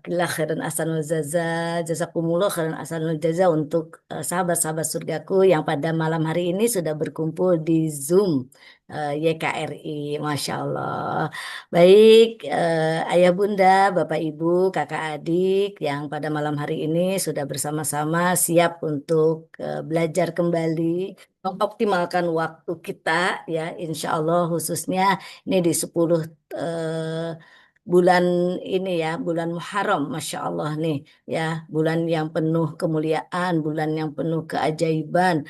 Lah khairan asanul jaza, jazakumullah khairan asanul jaza untuk sahabat-sahabat surgaku yang pada malam hari ini sudah berkumpul di Zoom YKRI, Masya Allah. Baik, ayah bunda, bapak ibu, kakak adik yang pada malam hari ini sudah bersama-sama siap untuk belajar kembali, mengoptimalkan waktu kita ya, insya Allah khususnya ini di 10 bulan ini ya, bulan Muharram, Masya Allah nih ya, bulan yang penuh kemuliaan, bulan yang penuh keajaiban,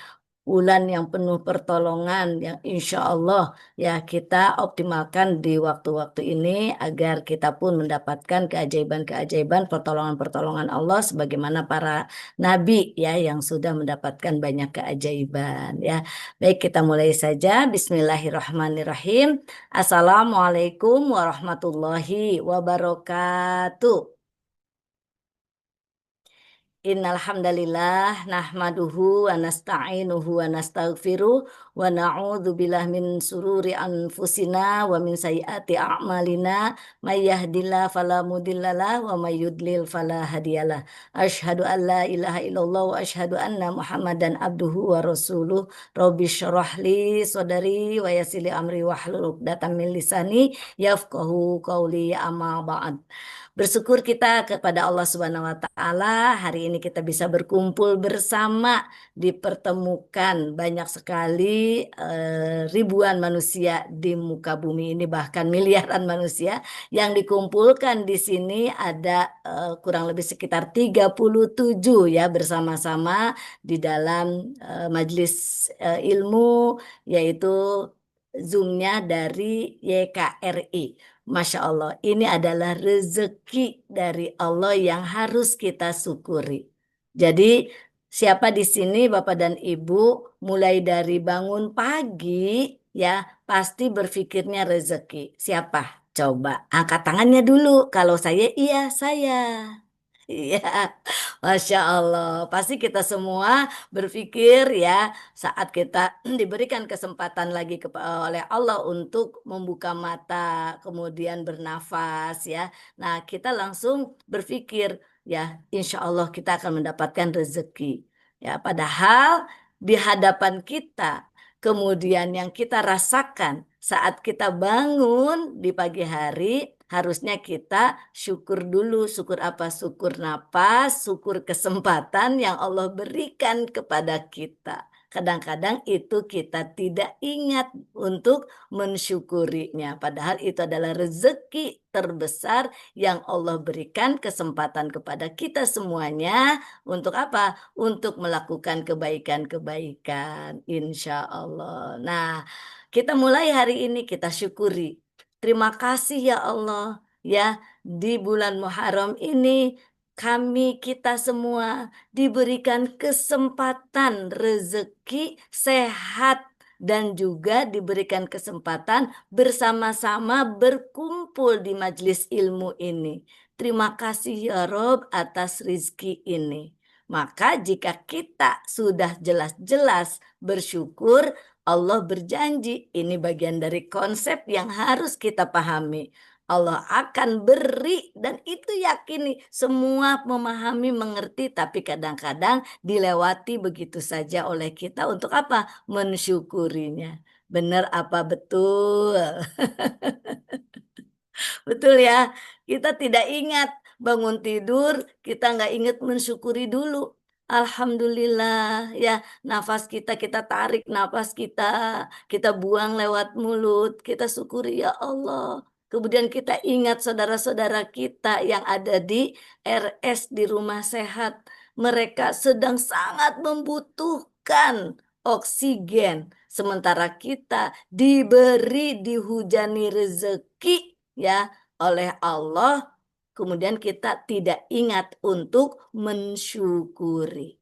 bulan yang penuh pertolongan, yang insya Allah ya kita optimalkan di waktu-waktu ini agar kita pun mendapatkan keajaiban-keajaiban, pertolongan-pertolongan Allah sebagaimana para nabi ya yang sudah mendapatkan banyak keajaiban ya. Baik, kita mulai saja. Bismillahirrahmanirrahim. Assalamualaikum warahmatullahi wabarakatuh. Innal hamdalillah nahmaduhu wa nasta'inuhu wa nastaghfiruh wa na'udzu billahi min sururi anfusina wa min sayyiati a'malina may yahdihillahu fala mudhillalah wa may yudlil fala hadiyalah. Asyhadu an la ilaha illallah wa asyhadu anna Muhammadan abduhu wa rasuluh. Rabbi syrah li sadri wa yassir li amri wahlul 'uqdatam min lisani yafqahu qawli amma ba'd. Bersyukur kita kepada Allah Subhanahu wa taala, hari ini kita bisa berkumpul bersama, dipertemukan banyak sekali ribuan manusia di muka bumi ini, bahkan miliaran manusia yang dikumpulkan di sini ada kurang lebih sekitar 37 ya bersama-sama di dalam majelis ilmu, yaitu Zoom-nya dari YKRI. Masya Allah, ini adalah rezeki dari Allah yang harus kita syukuri. Jadi, siapa di sini, Bapak dan Ibu, mulai dari bangun pagi, ya, pasti berpikirnya rezeki. Siapa? Coba angkat tangannya dulu. Kalau saya, iya, saya. Iya, Masya Allah. Pasti kita semua berpikir ya saat kita diberikan kesempatan lagi oleh Allah untuk membuka mata, kemudian bernafas ya. Nah, kita langsung berpikir ya, insya Allah kita akan mendapatkan rezeki. Ya, padahal di hadapan kita, kemudian yang kita rasakan saat kita bangun di pagi hari, harusnya kita syukur dulu. Syukur apa? Syukur napas, syukur kesempatan yang Allah berikan kepada kita. Kadang-kadang itu kita tidak ingat untuk mensyukurinya. Padahal itu adalah rezeki terbesar yang Allah berikan kesempatan kepada kita semuanya. Untuk apa? Untuk melakukan kebaikan-kebaikan. Insya Allah. Nah, kita mulai hari ini kita syukuri. Terima kasih ya Allah ya, di bulan Muharram ini kami kita semua diberikan kesempatan rezeki sehat dan juga diberikan kesempatan bersama-sama berkumpul di majelis ilmu ini. Terima kasih ya Rob atas rizki ini. Maka jika kita sudah jelas-jelas bersyukur, Allah berjanji, ini bagian dari konsep yang harus kita pahami. Allah akan beri dan itu yakini semua memahami, mengerti, tapi kadang-kadang dilewati begitu saja oleh kita untuk apa? Mensyukurinya. Benar apa betul? Betul ya, kita tidak ingat bangun tidur, kita nggak ingat mensyukuri dulu. Alhamdulillah ya, nafas kita tarik nafas kita buang lewat mulut, kita syukuri ya Allah. Kemudian kita ingat saudara-saudara kita yang ada di RS di rumah sehat. Mereka sedang sangat membutuhkan oksigen. Sementara kita diberi dihujani rezeki ya oleh Allah, kemudian kita tidak ingat untuk mensyukuri.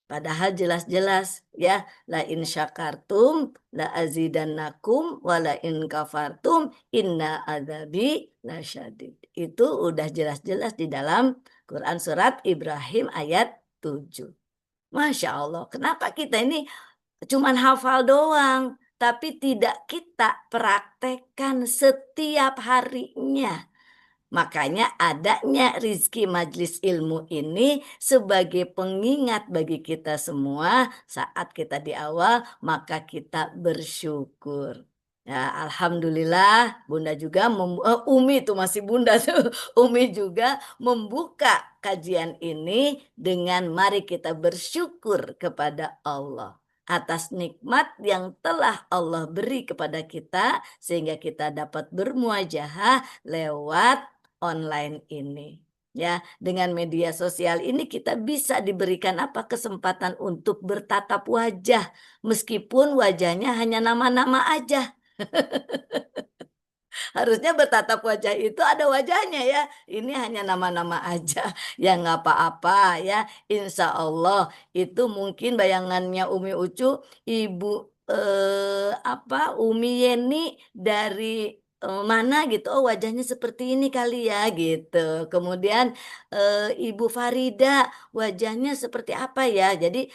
Padahal jelas-jelas ya, la in syakartum la azidannakum wa la in kafartum inna adzabi lasyadid. Itu udah jelas-jelas di dalam Quran surat Ibrahim ayat 7. Masya Allah, kenapa kita ini cuman hafal doang, tapi tidak kita praktekkan setiap harinya. Makanya adanya rizki majlis ilmu ini sebagai pengingat bagi kita semua saat kita di awal, maka kita bersyukur. Ya, alhamdulillah Bunda juga Umi itu masih Bunda tuh. Umi juga membuka kajian ini dengan mari kita bersyukur kepada Allah atas nikmat yang telah Allah beri kepada kita sehingga kita dapat bermuajahah lewat online ini. Ya, dengan media sosial ini kita bisa diberikan apa kesempatan untuk bertatap wajah meskipun wajahnya hanya nama-nama aja. Harusnya bertatap wajah itu ada wajahnya ya. Ini hanya nama-nama aja. Ya nggak apa-apa ya. Insya Allah itu mungkin bayangannya Umi Ucu, Ibu apa Umi Yeni dari mana gitu. Oh wajahnya seperti ini kali ya gitu. Kemudian Ibu Farida wajahnya seperti apa ya. Jadi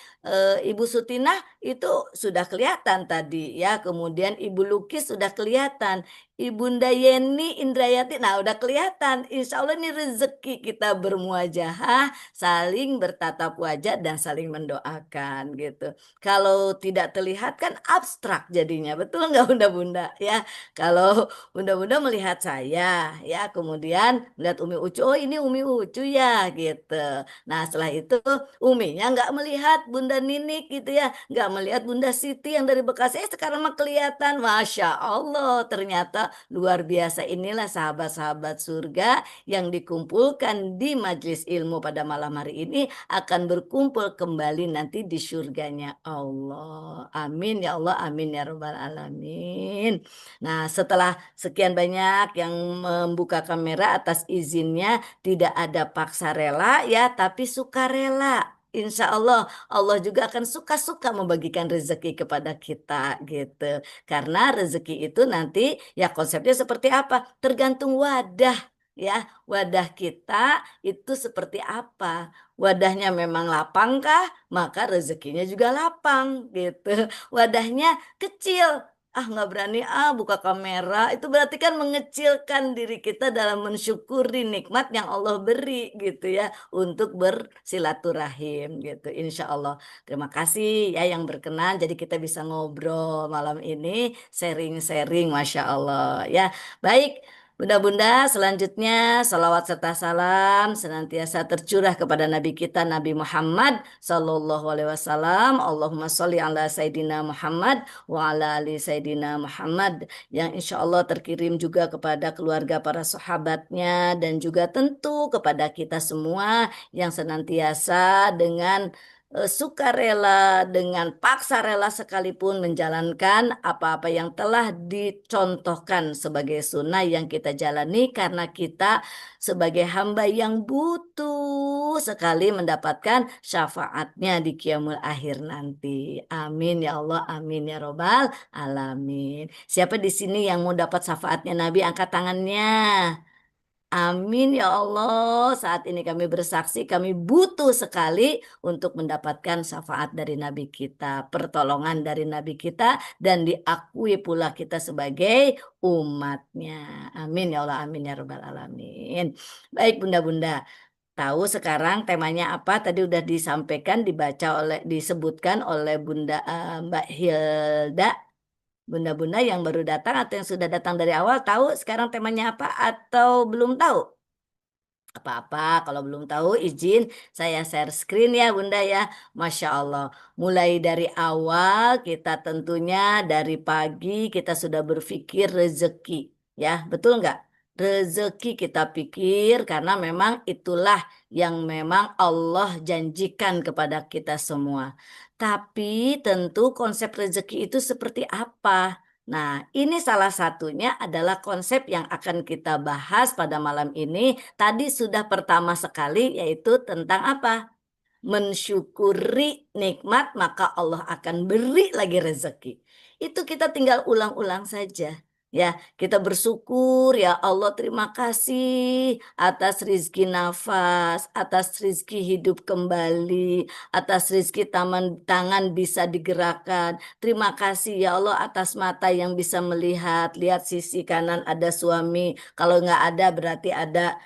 Ibu Sutinah itu sudah kelihatan tadi ya. Kemudian Ibu Lukis sudah kelihatan. Ibunda Yeni Indrayati, nah udah kelihatan. Insya Allah ini rezeki kita bermuajahah, saling bertatap wajah dan saling mendoakan gitu. Kalau tidak terlihat kan abstrak jadinya, betul nggak bunda-bunda ya? Kalau bunda-bunda melihat saya ya, kemudian melihat Umi Ucu, oh ini Umi Ucu ya gitu. Nah setelah itu Uminya nggak melihat Bunda Ninik gitu ya, nggak melihat Bunda Siti yang dari Bekasi. Sekarang mah kelihatan, masya Allah ternyata luar biasa. Inilah sahabat-sahabat surga yang dikumpulkan di majelis ilmu pada malam hari ini akan berkumpul kembali nanti di surganya Allah. Amin ya Allah, amin ya Rabbal Alamin. Nah, setelah sekian banyak yang membuka kamera atas izinnya, tidak ada paksa rela ya, tapi sukarela. Insya Allah, Allah juga akan suka-suka membagikan rezeki kepada kita gitu. Karena rezeki itu nanti ya konsepnya seperti apa? Tergantung wadah ya. Wadah kita itu seperti apa? Wadahnya memang lapang kah? Maka rezekinya juga lapang gitu. Wadahnya kecil. Ah nggak berani buka kamera. Itu berarti kan mengecilkan diri kita dalam mensyukuri nikmat yang Allah beri gitu ya. Untuk bersilaturahim gitu. Insya Allah. Terima kasih ya yang berkenan. Jadi kita bisa ngobrol malam ini, sharing-sharing, Masya Allah ya. Baik, Bunda-bunda, selanjutnya salawat serta salam senantiasa tercurah kepada Nabi kita Nabi Muhammad Sallallahu Alaihi Wasallam. Allahumma sholli ala Sayyidina Muhammad wa ala ali Sayyidina Muhammad yang insya Allah terkirim juga kepada keluarga para sahabatnya dan juga tentu kepada kita semua yang senantiasa dengan sukarela dengan paksa rela sekalipun menjalankan apa-apa yang telah dicontohkan sebagai sunnah yang kita jalani karena kita sebagai hamba yang butuh sekali mendapatkan syafaatnya di kiamul akhir nanti. Amin ya Allah, amin ya robbal alamin. Siapa di sini yang mau dapat syafaatnya Nabi angkat tangannya. Amin ya Allah. Saat ini kami bersaksi, kami butuh sekali untuk mendapatkan syafaat dari Nabi kita, pertolongan dari Nabi kita, dan diakui pula kita sebagai umatnya. Amin ya Allah, amin ya Rabbal Alamin. Baik Bunda-Bunda, tahu sekarang temanya apa? Tadi udah disampaikan, dibaca oleh, disebutkan oleh Bunda Mbak Hilda. Bunda-bunda yang baru datang atau yang sudah datang dari awal tahu sekarang temanya apa atau belum tahu? Apa-apa, kalau belum tahu izin saya share screen ya Bunda ya. Masya Allah, mulai dari awal kita tentunya dari pagi kita sudah berpikir rezeki. Ya, betul nggak? Rezeki kita pikir karena memang itulah yang memang Allah janjikan kepada kita semua. Tapi tentu konsep rezeki itu seperti apa? Nah, ini salah satunya adalah konsep yang akan kita bahas pada malam ini. Tadi sudah pertama sekali yaitu tentang apa? Mensyukuri nikmat maka Allah akan beri lagi rezeki. Itu kita tinggal ulang-ulang saja. Ya, kita bersyukur ya Allah, terima kasih atas rizki nafas, atas rizki hidup kembali, atas rizki tangan bisa digerakkan. Terima kasih ya Allah atas mata yang bisa melihat, lihat sisi kanan ada suami, kalau nggak ada berarti ada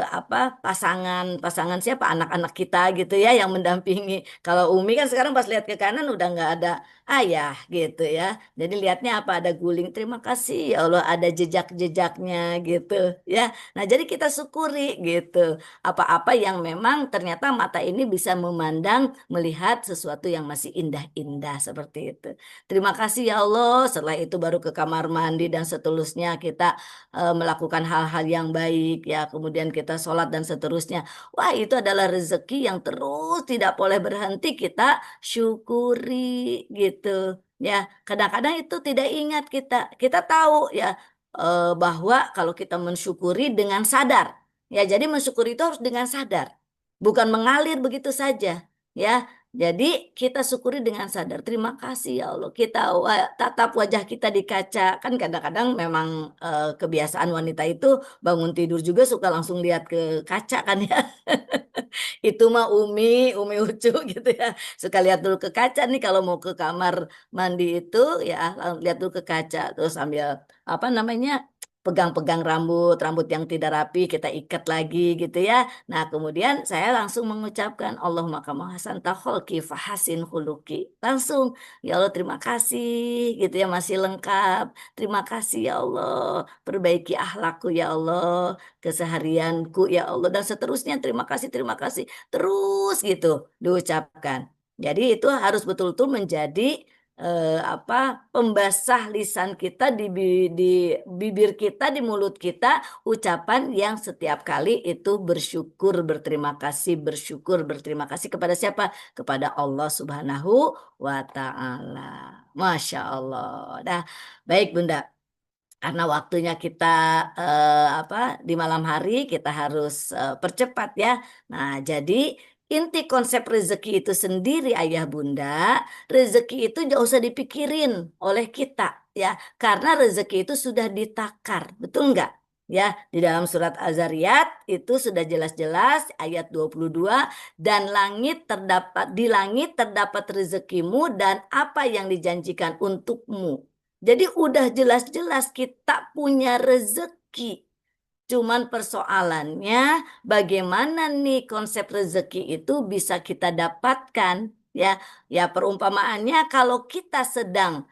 apa pasangan siapa, anak-anak kita gitu ya yang mendampingi. Kalau Umi kan sekarang pas lihat ke kanan udah nggak ada ayah gitu ya. Jadi lihatnya apa, ada guling. Terima kasih ya Allah ada jejak-jejaknya gitu ya. Nah, jadi kita syukuri gitu. Apa-apa yang memang ternyata mata ini bisa memandang, melihat sesuatu yang masih indah-indah seperti itu. Terima kasih ya Allah. Setelah itu baru ke kamar mandi dan seterusnya kita melakukan hal-hal yang baik ya. Kemudian kita sholat dan seterusnya. Wah, itu adalah rezeki yang terus tidak boleh berhenti kita syukuri gitu ya. Kadang-kadang itu tidak ingat kita tahu ya bahwa kalau kita mensyukuri dengan sadar ya, jadi mensyukuri itu harus dengan sadar, bukan mengalir begitu saja ya. Jadi kita syukuri dengan sadar. Terima kasih ya Allah. Kita tatap wajah kita di kaca. Kan kadang-kadang memang kebiasaan wanita itu bangun tidur juga suka langsung lihat ke kaca kan ya. Itu mah Umi Ucu gitu ya. Suka lihat dulu ke kaca nih kalau mau ke kamar mandi itu ya, lihat dulu ke kaca terus sambil apa namanya, pegang-pegang rambut yang tidak rapi kita ikat lagi gitu ya. Nah, kemudian saya langsung mengucapkan Allahumma kama hasan kholqi fahasin khuluqi. Langsung, ya Allah terima kasih gitu ya, masih lengkap. Terima kasih ya Allah, perbaiki akhlakku ya Allah, keseharianku ya Allah dan seterusnya. Terima kasih, terima kasih. Terus gitu diucapkan. Jadi itu harus betul-betul menjadi apa, pembasah lisan kita di bibir kita, di mulut kita, ucapan yang setiap kali itu bersyukur, berterima kasih, bersyukur, berterima kasih kepada siapa? Kepada Allah Subhanahu wa Ta'ala. Masya Allah. Nah, baik Bunda. Karena waktunya kita apa, di malam hari kita harus percepat ya. Nah, jadi inti konsep rezeki itu sendiri ayah bunda, rezeki itu gak usah dipikirin oleh kita ya, karena rezeki itu sudah ditakar, betul nggak? Ya, di dalam surat Az-Zariyat itu sudah jelas-jelas ayat 22, dan di langit terdapat rezekimu dan apa yang dijanjikan untukmu. Jadi udah jelas-jelas kita punya rezeki. Cuman persoalannya bagaimana nih konsep rezeki itu bisa kita dapatkan ya. Ya perumpamaannya kalau kita sedang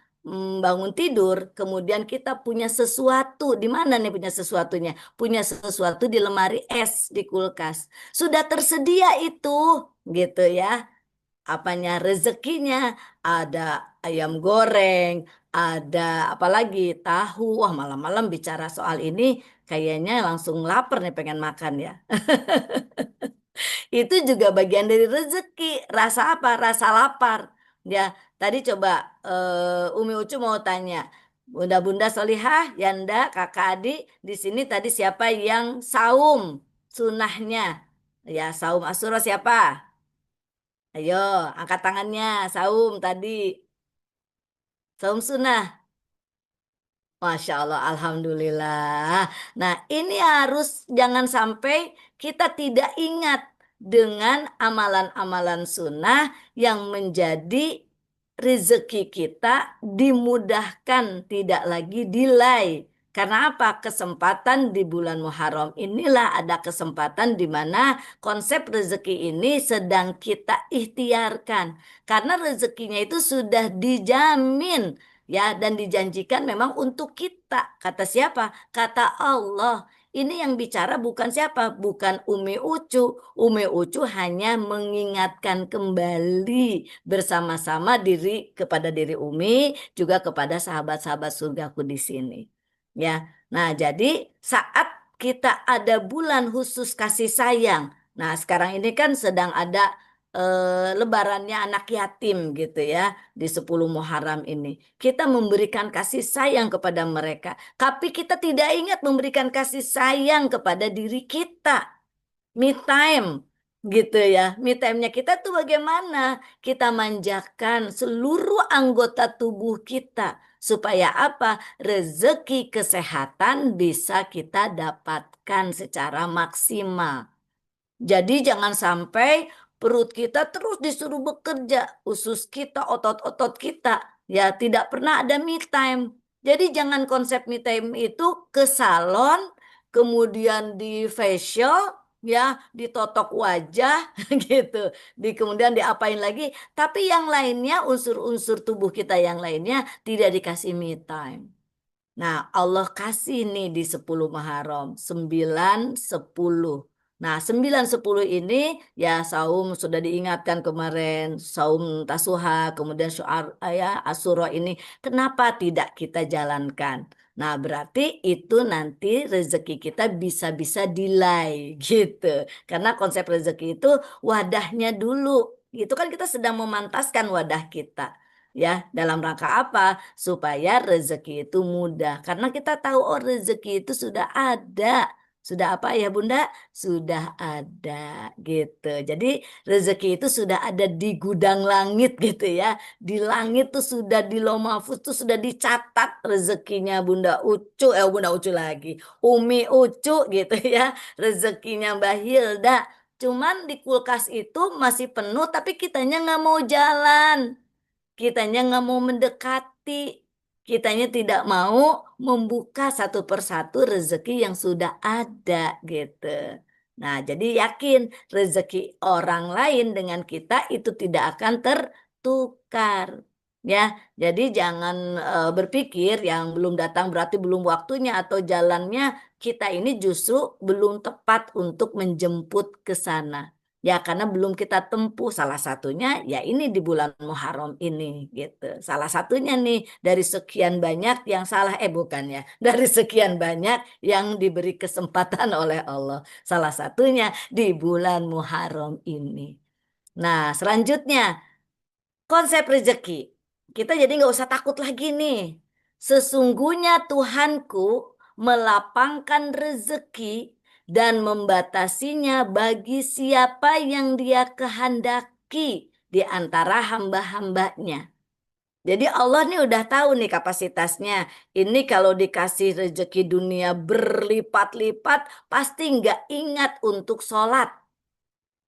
bangun tidur, kemudian kita punya sesuatu, di mana nih punya sesuatunya? Punya sesuatu di lemari es di kulkas. Sudah tersedia itu gitu ya, apanya, rezekinya, ada ayam goreng, ada apalagi tahu. Wah, malam-malam bicara soal ini kayaknya langsung lapar nih, pengen makan ya. Itu juga bagian dari rezeki. Rasa apa? Rasa lapar. Ya, tadi coba Umi Ucu mau tanya, Bunda-bunda Solihah, Yanda, Kakak Adi, di sini tadi siapa yang saum sunahnya? Ya, saum Asyura siapa? Ayo, angkat tangannya. Saum tadi. Saum sunnah. Masya Allah, Alhamdulillah. Nah, ini harus jangan sampai kita tidak ingat dengan amalan-amalan sunnah yang menjadi rezeki kita dimudahkan, tidak lagi delay. Karena apa? Kesempatan di bulan Muharram inilah ada kesempatan di mana konsep rezeki ini sedang kita ikhtiarkan. Karena rezekinya itu sudah dijamin ya, dan dijanjikan memang untuk kita. Kata siapa? Kata Allah. Ini yang bicara bukan siapa? Bukan Umi Ucu. Umi Ucu hanya mengingatkan kembali bersama-sama diri, kepada diri Umi, juga kepada sahabat-sahabat surgaku di sini. Ya. Nah, jadi saat kita ada bulan khusus kasih sayang. Nah, sekarang ini kan sedang ada lebarannya anak yatim gitu ya, di 10 Muharram ini. Kita memberikan kasih sayang kepada mereka, tapi kita tidak ingat memberikan kasih sayang kepada diri kita. Me time. Gitu ya. Me time-nya kita tuh bagaimana? Kita manjakan seluruh anggota tubuh kita supaya apa? Rezeki kesehatan bisa kita dapatkan secara maksimal. Jadi jangan sampai perut kita terus disuruh bekerja, usus kita, otot-otot kita, ya tidak pernah ada me time. Jadi jangan konsep me time itu ke salon, kemudian di facial, ya ditotok wajah gitu, kemudian diapain lagi. Tapi yang lainnya, unsur-unsur tubuh kita yang lainnya tidak dikasih me time. Nah, Allah kasih nih di 10 Muharram, 9, 10. Nah, 9, 10 ini ya saum sudah diingatkan kemarin, saum Tasuha, kemudian syuar ya Asyura ini kenapa tidak kita jalankan? Nah, berarti itu nanti rezeki kita bisa-bisa delay gitu. Karena konsep rezeki itu wadahnya dulu. Itu kan kita sedang memantaskan wadah kita. Ya, dalam rangka apa? Supaya rezeki itu mudah. Karena kita tahu oh rezeki itu sudah ada. Sudah apa ya Bunda? Sudah ada gitu. Jadi rezeki itu sudah ada di gudang langit gitu ya. Di langit tuh sudah di Lauh Mahfuz tuh sudah dicatat rezekinya Bunda Ucu. Bunda Ucu lagi. Umi Ucu gitu ya. Rezekinya Mbak Hilda. Cuman di kulkas itu masih penuh tapi kitanya nggak mau jalan. Kitanya nggak mau mendekati, kitanya tidak mau membuka satu persatu rezeki yang sudah ada gitu. Nah, jadi yakin rezeki orang lain dengan kita itu tidak akan tertukar. Ya, jadi jangan berpikir yang belum datang berarti belum waktunya atau jalannya kita ini justru belum tepat untuk menjemput ke sana. Ya, karena belum kita tempuh salah satunya ya ini di bulan Muharram ini gitu. Salah satunya nih dari sekian banyak yang salah bukan ya. Dari sekian banyak yang diberi kesempatan oleh Allah. Salah satunya di bulan Muharram ini. Nah, selanjutnya konsep rezeki. Kita jadi nggak usah takut lagi nih. Sesungguhnya Tuhanku melapangkan rezeki dan membatasinya bagi siapa yang dia kehendaki di antara hamba-hambanya. Jadi Allah nih udah tahu nih kapasitasnya. Ini kalau dikasih rezeki dunia berlipat-lipat, pasti nggak ingat untuk sholat.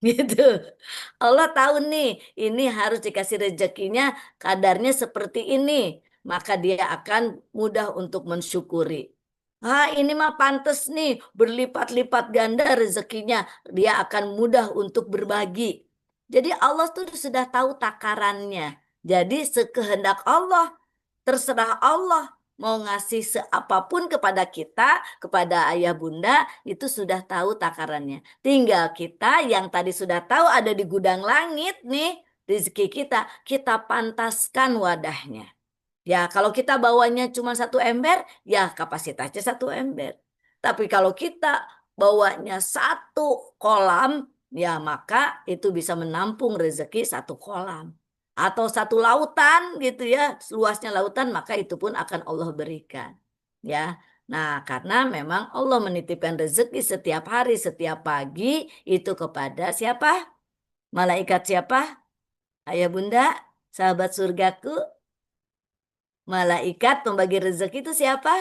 Gitu. Allah tahu nih, ini harus dikasih rezekinya kadarnya seperti ini, maka dia akan mudah untuk mensyukuri. Ah, ini mah pantas nih, berlipat-lipat ganda rezekinya, dia akan mudah untuk berbagi. Jadi Allah tuh sudah tahu takarannya. Jadi sekehendak Allah, terserah Allah mau ngasih seapapun kepada kita, kepada ayah bunda, itu sudah tahu takarannya. Tinggal kita yang tadi sudah tahu ada di gudang langit nih, rezeki kita, kita pantaskan wadahnya. Ya, kalau kita bawanya cuma satu ember, ya kapasitasnya satu ember. Tapi kalau kita bawanya satu kolam, ya maka itu bisa menampung rezeki satu kolam. Atau satu lautan gitu ya, luasnya lautan, maka itu pun akan Allah berikan. Ya, nah karena memang Allah menitipkan rezeki setiap hari, setiap pagi, itu kepada siapa? Malaikat siapa? Ayah bunda, sahabat surgaku, malaikat pembagi rezeki itu siapa?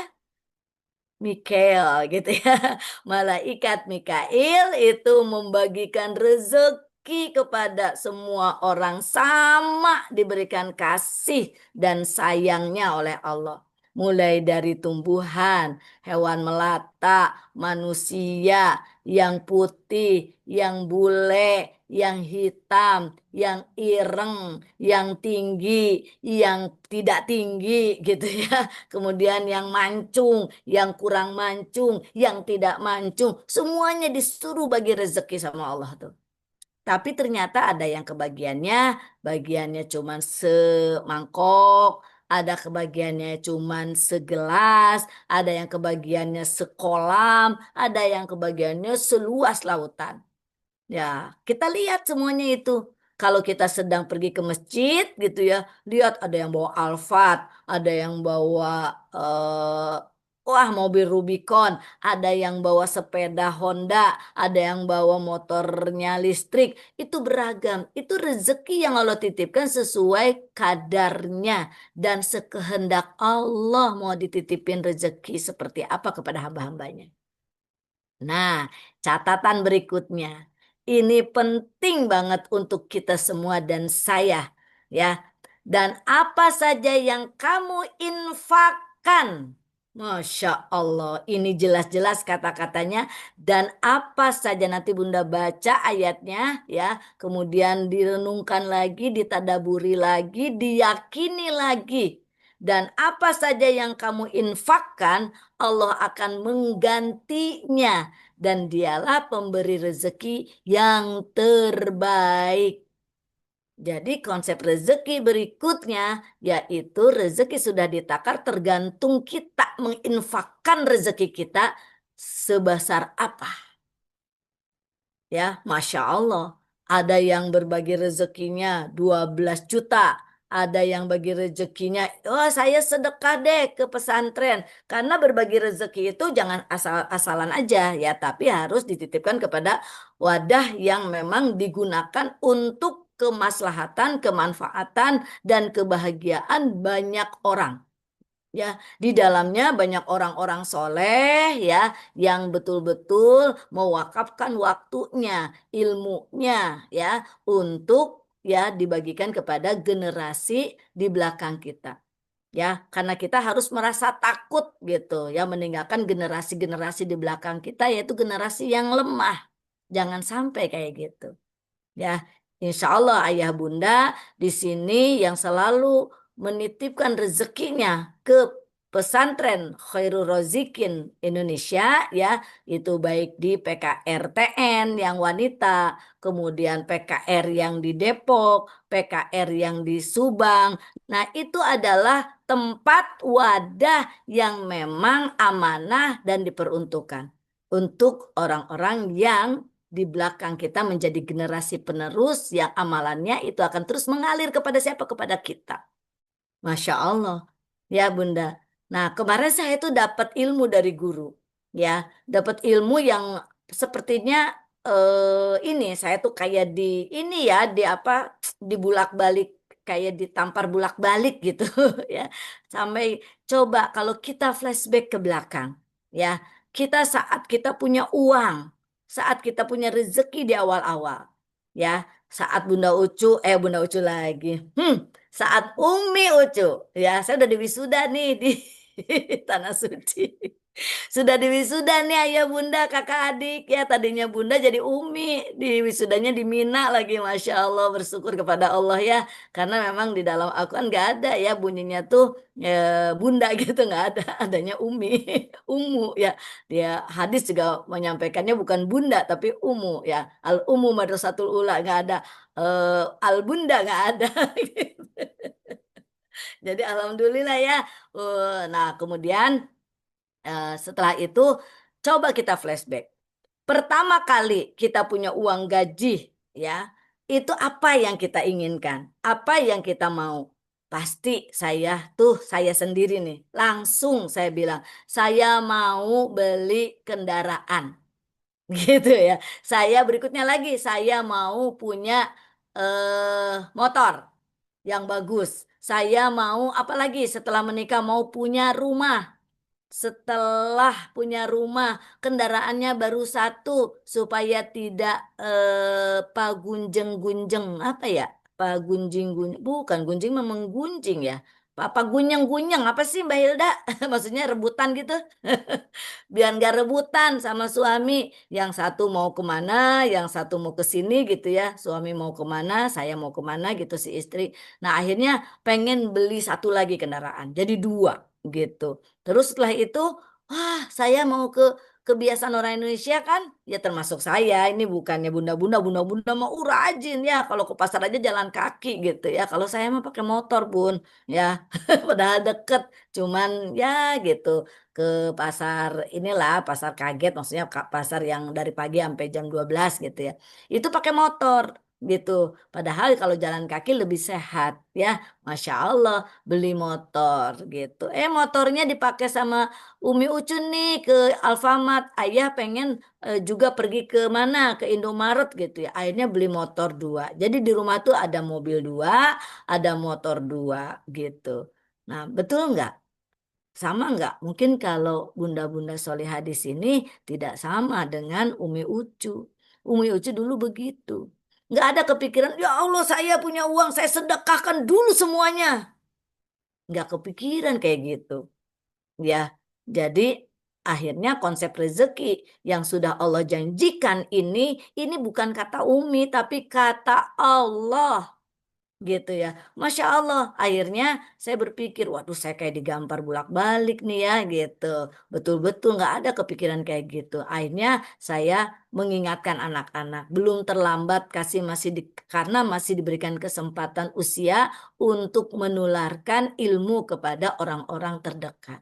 Mikael gitu ya. Malaikat Mikail itu membagikan rezeki kepada semua orang sama diberikan kasih dan sayangnya oleh Allah. Mulai dari tumbuhan, hewan melata, manusia, yang putih, yang bule, yang hitam, yang ireng, yang tinggi, yang tidak tinggi gitu ya. Kemudian yang mancung, yang kurang mancung, yang tidak mancung, semuanya disuruh bagi rezeki sama Allah tuh. Tapi ternyata ada yang kebagiannya, bagiannya cuman semangkok, ada kebagiannya cuman segelas, ada yang kebagiannya sekolam, ada yang kebagiannya seluas lautan. Ya, kita lihat semuanya itu. Kalau kita sedang pergi ke masjid gitu ya, lihat ada yang bawa Alphard, ada yang bawa Wah, mobil Rubicon, ada yang bawa sepeda Honda, ada yang bawa motornya listrik. Itu beragam. Itu rezeki yang Allah titipkan sesuai kadarnya dan sekehendak Allah mau dititipin rezeki seperti apa kepada hamba-hambanya. Nah, catatan berikutnya. Ini penting banget untuk kita semua dan saya, ya. Dan apa saja yang kamu infakkan. Masya Allah, ini jelas-jelas kata-katanya. Dan apa saja nanti Bunda baca ayatnya, ya. Kemudian direnungkan lagi, ditadaburi lagi, diyakini lagi. Dan apa saja yang kamu infakkan, Allah akan menggantinya dan dialah pemberi rezeki yang terbaik. Jadi konsep rezeki berikutnya yaitu rezeki sudah ditakar tergantung kita menginfakkan rezeki kita sebesar apa. Ya, Masya Allah. Ada yang berbagi rezekinya 12 juta. Ada yang bagi rezekinya, oh saya sedekah deh ke pesantren. Karena berbagi rezeki itu jangan asal-asalan aja ya. Tapi harus dititipkan kepada wadah yang memang digunakan untuk kemaslahatan, kemanfaatan, dan kebahagiaan banyak orang. Ya, di dalamnya banyak orang-orang soleh ya yang betul-betul mewakafkan waktunya, ilmunya ya untuk ya dibagikan kepada generasi di belakang kita. Ya, karena kita harus merasa takut gitu ya meninggalkan generasi-generasi di belakang kita yaitu generasi yang lemah. Jangan sampai kayak gitu. Ya, insya Allah ayah bunda di sini yang selalu menitipkan rezekinya ke pesantren Khairul Rozikin Indonesia ya, itu baik di PKRTN yang wanita, kemudian PKR yang di Depok, PKR yang di Subang. Nah, itu adalah tempat wadah yang memang amanah dan diperuntukkan untuk orang-orang yang di belakang kita menjadi generasi penerus yang amalannya itu akan terus mengalir kepada siapa? Kepada kita. Masya Allah. Ya Bunda. Nah kemarin saya itu dapat ilmu dari guru. Ya, dapat ilmu yang sepertinya ini saya tuh kayak di ini ya di apa dibulak-balik kayak ditampar bulak-balik gitu ya. Sampai coba kalau kita flashback ke belakang ya, kita saat kita punya uang, saat kita punya rezeki di awal-awal ya, saat Bunda Ucu lagi. Saat Umi Ucu, ya saya udah di wisuda nih di Tanah Suci. Sudah di wisuda nih ayah bunda kakak adik ya tadinya bunda jadi Umi di wisudanya di Mina lagi Masya Allah bersyukur kepada Allah ya karena memang di dalam Al-Quran nggak ada ya bunyinya tuh bunda gitu nggak ada adanya Umi Umu ya dia hadis juga menyampaikannya bukan bunda tapi Umu ya Al Umu Madrasatul Ula nggak ada Al Bunda nggak ada. Jadi alhamdulillah ya. Nah kemudian setelah itu coba kita flashback. Pertama kali kita punya uang gaji ya, itu apa yang kita inginkan? Apa yang kita mau? Pasti saya sendiri nih, langsung saya bilang, saya mau beli kendaraan. Gitu ya. Saya berikutnya lagi, saya mau punya motor yang bagus. Saya mau apalagi setelah menikah mau punya rumah. Setelah punya rumah, kendaraannya baru satu supaya tidak pagunjeng-gunjeng apa ya? Pagunjing-gunjing, bukan gunjing memang gunjing ya. Apa gunyeng-gunyeng apa sih Mbak Hilda? Maksudnya rebutan gitu. Biar nggak rebutan sama suami. Yang satu mau kemana, yang satu mau ke sini gitu ya. Suami mau kemana, saya mau kemana gitu si istri. Nah akhirnya pengen beli satu lagi kendaraan. Jadi dua gitu. Terus setelah itu, wah saya mau ke kebiasaan orang Indonesia kan, ya termasuk saya. Ini bukannya bunda-bunda mau rajin ya. Kalau ke pasar aja jalan kaki gitu ya. Kalau saya mah pakai motor bun, ya padahal deket. Cuman ya gitu ke pasar inilah pasar kaget maksudnya pasar yang dari pagi sampai jam 12 gitu ya. Itu pakai motor. gitu. Padahal kalau jalan kaki lebih sehat ya. Masya Allah beli motor gitu. Motornya dipakai sama Umi Ucu nih ke Alfamart. Ayah pengen juga pergi ke mana? Ke Indomaret gitu ya. Akhirnya beli motor dua. Jadi di rumah tuh ada mobil dua, ada motor dua gitu. Nah, betul nggak? Sama nggak? Mungkin kalau Bunda-Bunda Solihah di sini tidak sama dengan Umi Ucu. Umi Ucu dulu begitu. Nggak ada kepikiran, ya Allah saya punya uang, saya sedekahkan dulu semuanya. Nggak kepikiran kayak gitu. Ya, jadi akhirnya konsep rezeki yang sudah Allah janjikan ini bukan kata Umi, tapi kata Allah gitu ya. Masya Allah, akhirnya saya berpikir, waduh saya kayak digampar bolak-balik nih ya gitu. Betul-betul nggak ada kepikiran kayak gitu. Akhirnya saya mengingatkan anak-anak, belum terlambat karena masih diberikan kesempatan usia untuk menularkan ilmu kepada orang-orang terdekat.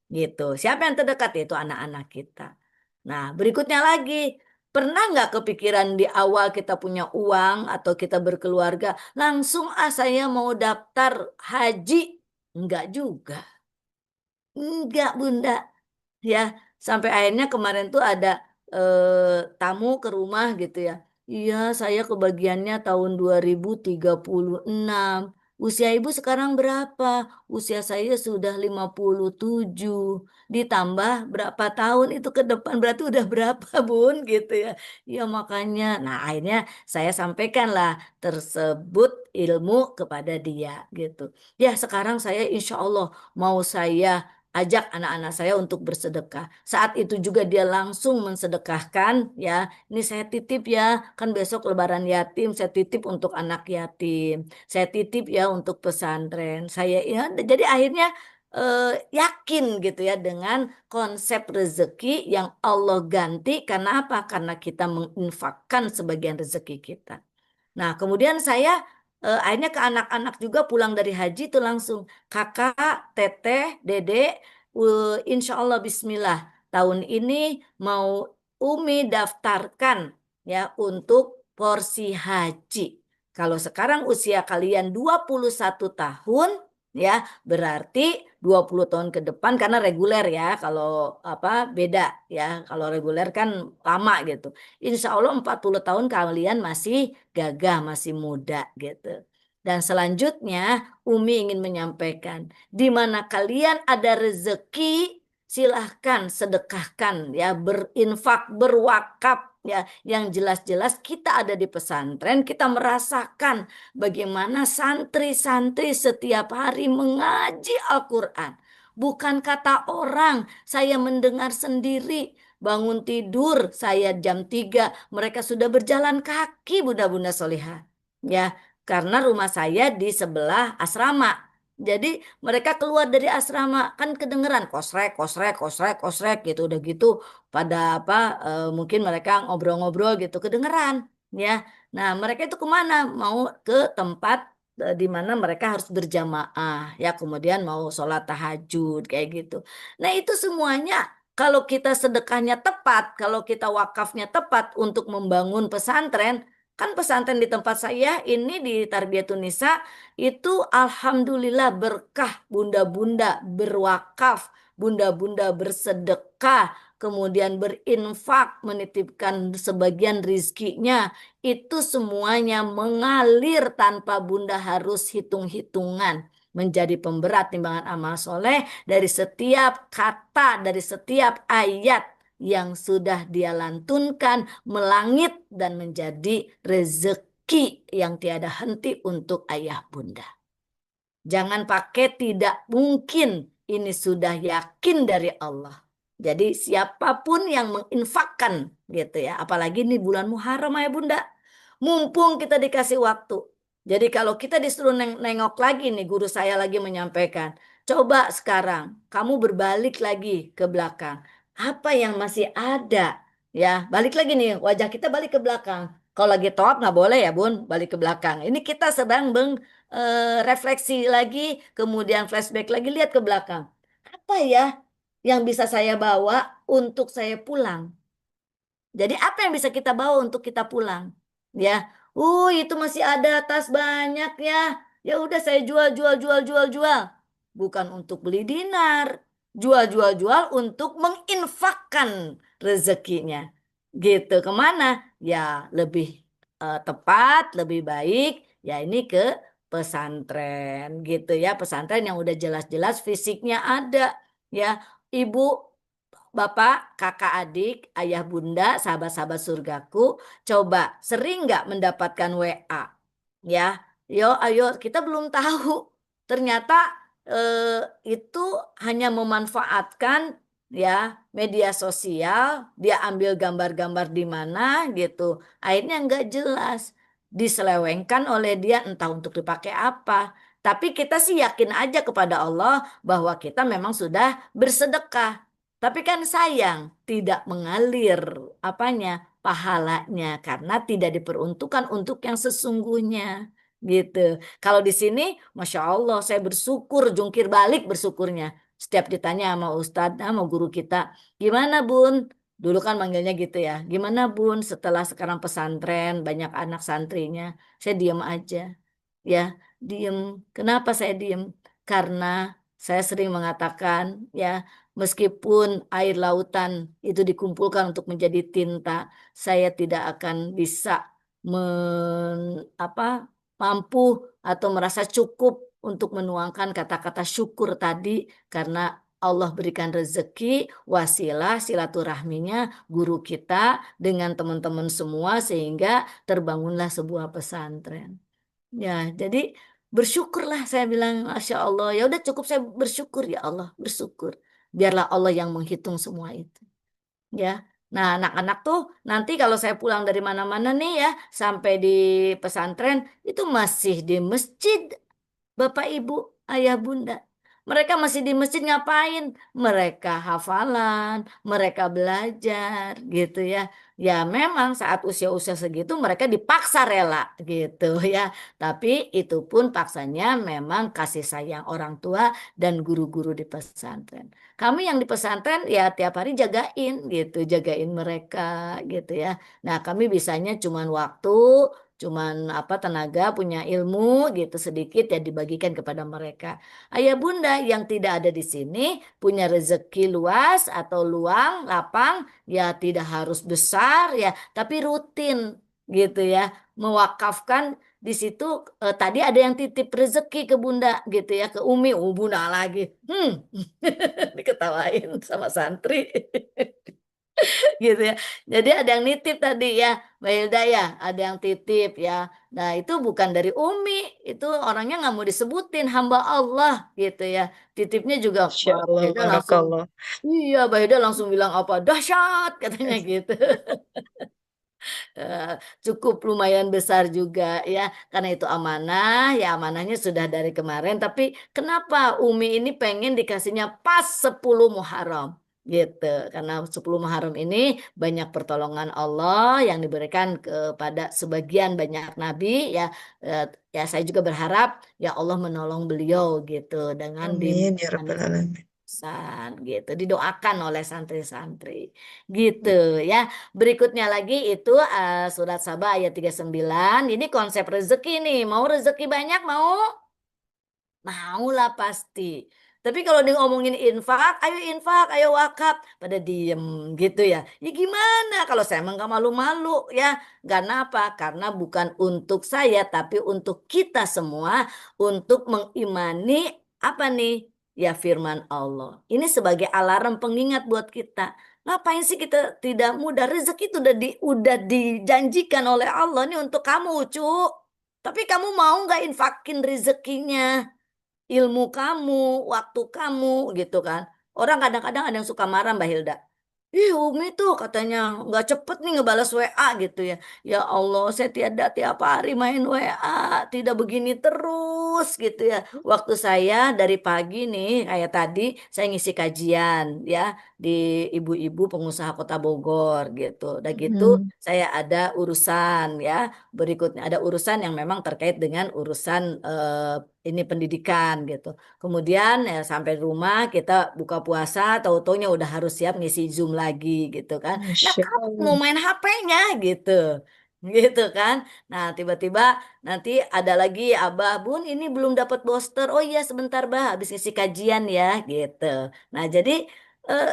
Gitu. Siapa yang terdekat? Yaitu anak-anak kita. Nah, berikutnya lagi, pernah nggak kepikiran di awal kita punya uang atau kita berkeluarga, langsung saya mau daftar haji? Enggak juga. Enggak, Bunda. Ya, sampai akhirnya kemarin tuh ada tamu ke rumah gitu ya. Iya, saya kebagiannya tahun 2036. Usia ibu sekarang berapa? Usia saya sudah 57. Ditambah berapa tahun itu ke depan berarti udah berapa, Bun? Gitu ya. Ya makanya. Nah, akhirnya saya sampaikanlah tersebut ilmu kepada dia gitu. Ya, sekarang saya insya Allah mau saya ajak anak-anak saya untuk bersedekah. Saat itu juga dia langsung mensedekahkan ya. Ini saya titip ya, kan besok lebaran yatim, saya titip untuk anak yatim. Saya titip ya untuk pesantren. Saya ya jadi akhirnya yakin gitu ya dengan konsep rezeki yang Allah ganti karena apa? Karena kita menginfakkan sebagian rezeki kita. Nah, kemudian saya akhirnya ke anak-anak juga pulang dari haji itu langsung kakak, teteh, dedek, insya Allah Bismillah tahun ini mau Umi daftarkan ya untuk porsi haji. Kalau sekarang usia kalian 21 tahun ya berarti 20 tahun ke depan karena reguler ya kalau apa beda ya kalau reguler kan lama gitu. Insya Allah 40 tahun kalian masih gagah, masih muda gitu. Dan selanjutnya Umi ingin menyampaikan, di mana kalian ada rezeki, silahkan sedekahkan ya, berinfak, berwakaf ya. Yang jelas-jelas kita ada di pesantren, kita merasakan bagaimana santri-santri setiap hari mengaji Al-Quran. Bukan kata orang, saya mendengar sendiri. Bangun tidur, saya jam 3 mereka sudah berjalan kaki bunda-bunda solihah. Ya, karena rumah saya di sebelah asrama. Jadi mereka keluar dari asrama kan kedengeran kosrek, kosrek, kosrek, kosrek gitu. Udah gitu pada apa mungkin mereka ngobrol-ngobrol gitu kedengeran. Ya, nah mereka itu kemana? Mau ke tempat di mana mereka harus berjamaah. Ya, kemudian mau sholat tahajud kayak gitu. Nah itu semuanya kalau kita sedekahnya tepat, kalau kita wakafnya tepat untuk membangun pesantren, kan pesantren di tempat saya ini di Tarbiyatun Nisa itu alhamdulillah berkah bunda-bunda berwakaf, bunda-bunda bersedekah, kemudian berinfak, menitipkan sebagian rizkinya, itu semuanya mengalir tanpa bunda harus hitung-hitungan menjadi pemberat timbangan amal soleh dari setiap kata, dari setiap ayat yang sudah dia lantunkan melangit dan menjadi rezeki yang tiada henti untuk ayah bunda. Jangan pakai tidak mungkin, ini sudah yakin dari Allah. Jadi siapapun yang menginfakkan gitu ya, apalagi ini bulan Muharram ya Bunda. Mumpung kita dikasih waktu. Jadi kalau kita disuruh nengok lagi nih guru saya lagi menyampaikan, coba sekarang kamu berbalik lagi ke belakang. Apa yang masih ada? Ya, balik lagi nih wajah kita balik ke belakang. Kalau lagi toab nggak boleh ya Bun, balik ke belakang. Ini kita sedang refleksi lagi, kemudian flashback lagi, lihat ke belakang. Apa ya yang bisa saya bawa untuk saya pulang? Jadi apa yang bisa kita bawa untuk kita pulang? Ya, Itu masih ada tas banyak ya. Ya udah saya jual, jual, jual, jual, jual. Bukan untuk beli dinar. Jual, jual, jual untuk menginfakkan rezekinya. Gitu. Kemana? Ya lebih tepat, lebih baik. Ya ini ke pesantren gitu ya. Pesantren yang udah jelas-jelas fisiknya ada. Ya, ibu, bapak, kakak, adik, ayah, bunda, sahabat-sahabat surgaku, coba sering nggak mendapatkan WA? Ya, yo, ayo, kita belum tahu. Ternyata eh, itu hanya memanfaatkan ya media sosial, dia ambil gambar-gambar di mana gitu. Akhirnya nggak jelas, diselewengkan oleh dia entah untuk dipakai apa. Tapi kita sih yakin aja kepada Allah bahwa kita memang sudah bersedekah. Tapi kan sayang tidak mengalir apanya pahalanya karena tidak diperuntukkan untuk yang sesungguhnya gitu. Kalau di sini, masya Allah, saya bersyukur, jungkir balik bersyukurnya. Setiap ditanya sama Ustadz, sama guru kita, gimana Bun? Dulu kan manggilnya gitu ya. Gimana Bun? Setelah sekarang pesantren, banyak anak santrinya, saya diam aja. Ya, diem. Kenapa saya diem? Karena saya sering mengatakan, ya, meskipun air lautan itu dikumpulkan untuk menjadi tinta, saya tidak akan bisa apa mampu atau merasa cukup untuk menuangkan kata-kata syukur tadi karena Allah berikan rezeki, wasilah silaturahminya guru kita dengan teman-teman semua sehingga terbangunlah sebuah pesantren. Ya, jadi bersyukurlah saya bilang, Masya Allah. Ya udah cukup saya bersyukur ya Allah, bersyukur. Biarlah Allah yang menghitung semua itu. Ya. Nah, anak-anak tuh nanti kalau saya pulang dari mana-mana nih ya, sampai di pesantren itu masih di masjid. Bapak, Ibu, Ayah, Bunda. Mereka masih di masjid ngapain? Mereka hafalan, mereka belajar gitu ya. Ya memang saat usia-usia segitu mereka dipaksa rela gitu ya. Tapi itu pun paksanya memang kasih sayang orang tua dan guru-guru di pesantren. Kami yang di pesantren ya tiap hari jagain gitu, jagain mereka gitu ya. Nah, kami bisanya cuman waktu, cuman apa tenaga, punya ilmu gitu sedikit ya dibagikan kepada mereka. Ayah bunda yang tidak ada di sini punya rezeki luas atau luang, lapang, ya tidak harus besar ya, tapi rutin gitu ya, mewakafkan di situ. Tadi ada yang titip rezeki ke bunda gitu ya, ke Umi, bunda lagi, diketawain sama santri. Gitu ya. Jadi ada yang nitip tadi ya, Mbak Hilda ya, ada yang titip ya. Nah itu bukan dari Umi, itu orangnya nggak mau disebutin, hamba Allah gitu ya. Titipnya juga Masya Mbak Allah, Hilda langsung, barakallah. iya Mbak Hilda langsung bilang apa, dahsyat katanya gitu. Eh, Cukup lumayan besar juga ya karena itu amanah ya amanahnya sudah dari kemarin tapi kenapa Umi ini pengen dikasihnya pas 10 Muharram gitu karena 10 Muharram ini banyak pertolongan Allah yang diberikan kepada sebagian banyak nabi ya. eh, Ya saya juga berharap ya Allah menolong beliau gitu dengan Amin ya bimbingan Rabbal Alamin. gitu didoakan oleh santri-santri gitu ya. Berikutnya lagi itu surat Sabah ayat 39. Ini konsep rezeki nih, mau rezeki banyak mau? Mau lah pasti. Tapi kalau dia ngomongin infak, ayo wakaf, pada diem gitu ya. Ya gimana kalau saya emang gak malu-malu ya. Karena apa? Karena bukan untuk saya, tapi untuk kita semua, untuk mengimani apa nih? Ya firman Allah. Ini sebagai alarm pengingat buat kita. Ngapain sih kita tidak mudah? Rezeki itu udah dijanjikan oleh Allah nih untuk kamu, cu. Tapi kamu mau nggak infakin rezekinya? Ilmu kamu, waktu kamu gitu kan. Orang kadang-kadang ada yang suka marah Mbak Hilda. Ih, Umi tuh katanya nggak cepet nih ngebalas WA gitu ya. Ya Allah, saya tiap hari main WA, tidak begini terus gitu ya. Waktu saya dari pagi nih, kayak tadi saya ngisi kajian ya di ibu-ibu pengusaha Kota Bogor gitu. Udah gitu Hmm, saya ada urusan ya. Berikutnya ada urusan yang memang terkait dengan urusan ini pendidikan gitu. Kemudian ya sampai rumah kita buka puasa, tahu-taunya udah harus siap ngisi Zoom lagi gitu kan. Nah, Masya kamu mau Allah. main HP-nya gitu. gitu kan. Nah, tiba-tiba nanti ada lagi Abah, Bun, ini belum dapat booster. Oh iya, sebentar, Bah, habis isi kajian ya, gitu. Nah, jadi eh,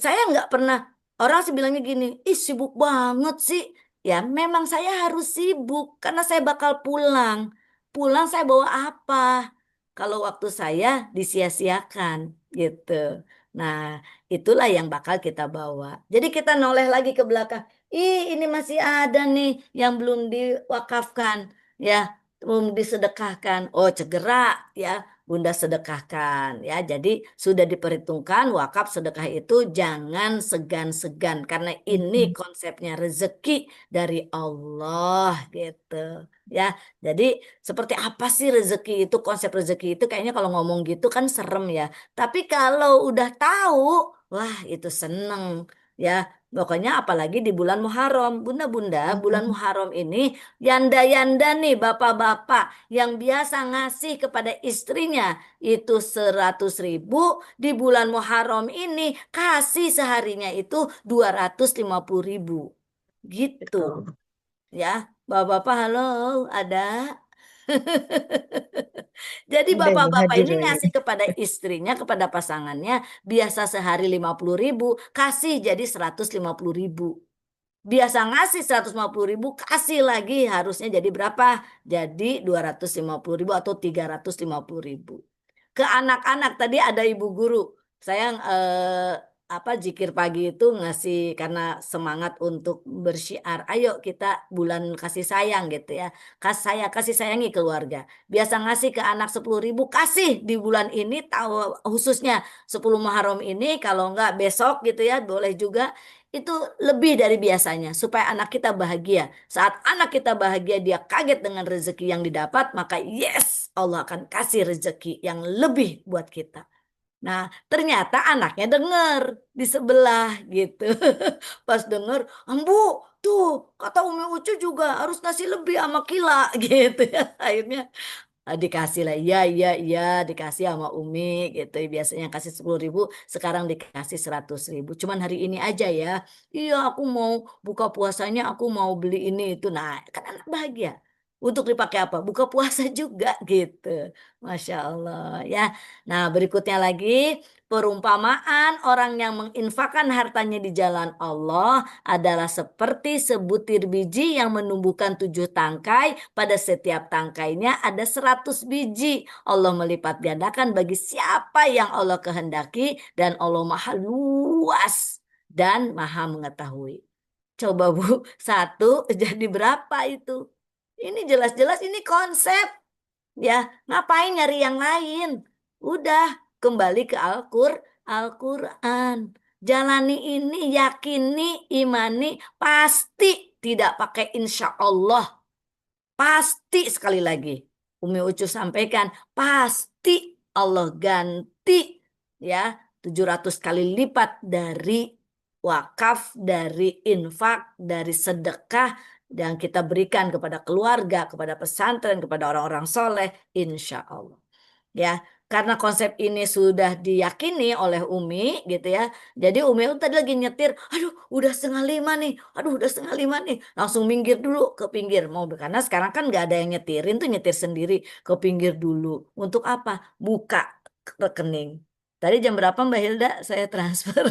saya nggak pernah, orang sih bilangnya gini, ih sibuk banget sih. Ya, memang saya harus sibuk karena saya bakal pulang. Pulang saya bawa apa? Kalau waktu saya disia-siakan, gitu. Nah, itulah yang bakal kita bawa. Jadi kita noleh lagi ke belakang. Ih, ini masih ada nih yang belum diwakafkan, ya, belum disedekahkan. Oh, segera ya, Bunda sedekahkan, ya. Jadi sudah diperhitungkan wakaf sedekah itu jangan segan-segan karena ini Mm-mm. konsepnya rezeki dari Allah, gitu. Ya, jadi seperti apa sih rezeki itu? Konsep rezeki itu kayaknya kalau ngomong gitu kan serem ya. Tapi kalau udah tahu, wah itu seneng ya. Pokoknya apalagi di bulan Muharram. Bunda-bunda, bulan Mm-mm. Muharram ini yanda-yanda nih bapak-bapak yang biasa ngasih kepada istrinya itu 100.000 di bulan Muharram ini kasih seharinya itu 250.000. Gitu Betul. ya. Bapak-bapak halo, ada. Jadi Ada ini bapak-bapak hadir ini ini. ngasih kepada istrinya, kepada pasangannya, biasa sehari 50.000, kasih jadi 150.000. Biasa ngasih 150.000, kasih lagi harusnya jadi berapa? Jadi 250.000 atau 350.000. Ke anak-anak tadi ada ibu guru. Saya apa zikir pagi itu ngasih karena semangat untuk bersyiar. Ayo kita bulan kasih sayang gitu ya. Saya kasih sayangi keluarga. Biasa ngasih ke anak 10.000, kasih di bulan ini tahu khususnya 10 Muharram ini kalau enggak besok gitu ya boleh juga itu lebih dari biasanya supaya anak kita bahagia. Saat anak kita bahagia dia kaget dengan rezeki yang didapat, maka yes, Allah akan kasih rezeki yang lebih buat kita. Nah, ternyata anaknya denger di sebelah gitu. Pas denger, Ambu, tuh kata Umi Ucu juga harus ngasih lebih sama Kila gitu ya. Akhirnya dikasih lah, iya iya iya, dikasih sama Umi gitu. Biasanya kasih 10.000, sekarang dikasih 100.000. Cuman hari ini aja ya. Iya, aku mau buka puasanya, aku mau beli ini itu. Nah, kan anak bahagia. Untuk dipakai apa? Buka puasa juga gitu. Masya Allah ya. Nah, berikutnya lagi perumpamaan orang yang menginfakkan hartanya di jalan Allah adalah seperti sebutir biji yang menumbuhkan 7 tangkai. Pada setiap tangkainya ada 100 biji. Allah melipat gandakan bagi siapa yang Allah kehendaki dan Allah maha luas dan maha mengetahui. Coba Bu, satu jadi berapa itu? Ini jelas-jelas ini konsep. Ya, ngapain nyari yang lain? Udah, kembali ke Al-Quran. Jalani ini, yakini, imani, pasti tidak pakai insya Allah. Pasti sekali lagi. Umi Ucu sampaikan, pasti Allah ganti ya 700 kali lipat dari wakaf, dari infak, dari sedekah yang kita berikan kepada keluarga, kepada pesantren, kepada orang-orang soleh, insya Allah. Ya, karena konsep ini sudah diyakini oleh Umi gitu ya. Jadi Umi itu tadi lagi nyetir, aduh udah 4:30 nih, aduh udah 4:30 nih. Langsung minggir dulu ke pinggir mobil. Karena sekarang kan nggak ada yang nyetirin tuh nyetir sendiri ke pinggir dulu. Untuk apa? Buka rekening. Tadi jam berapa Mbak Hilda saya transfer?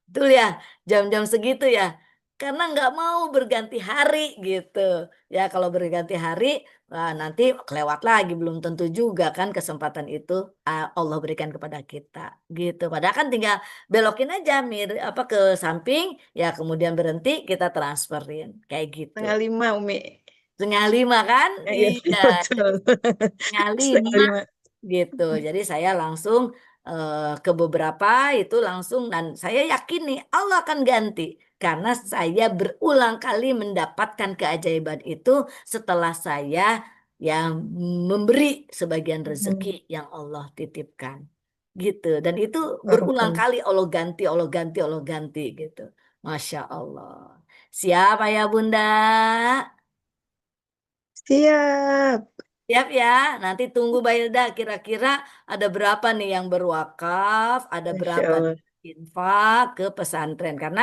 Betul ya, jam-jam segitu ya. Karena nggak mau berganti hari gitu. Ya kalau berganti hari, wah, nanti kelewat lagi. Belum tentu juga kan kesempatan itu Allah berikan kepada kita. Gitu. Padahal kan tinggal belokin aja apa ke samping, ya kemudian berhenti kita transferin. Kayak gitu. 4:30 Umi. 4:30 kan? Iya, Iya, betul. setengah setengah lima lima. gitu. Jadi saya langsung ke beberapa itu langsung dan saya yakin nih Allah akan ganti karena saya berulang kali mendapatkan keajaiban itu setelah saya yang memberi sebagian rezeki Mm-mm. yang Allah titipkan. Gitu. Dan itu berulang Barakallah. kali Allah ganti, Allah ganti, Allah ganti gitu. Masya Allah. Siapa ya Bunda? Siap. Siap ya, nanti tunggu Mbak Hilda kira-kira ada berapa nih yang berwakaf, ada Masya berapa Allah. infak ke pesantren karena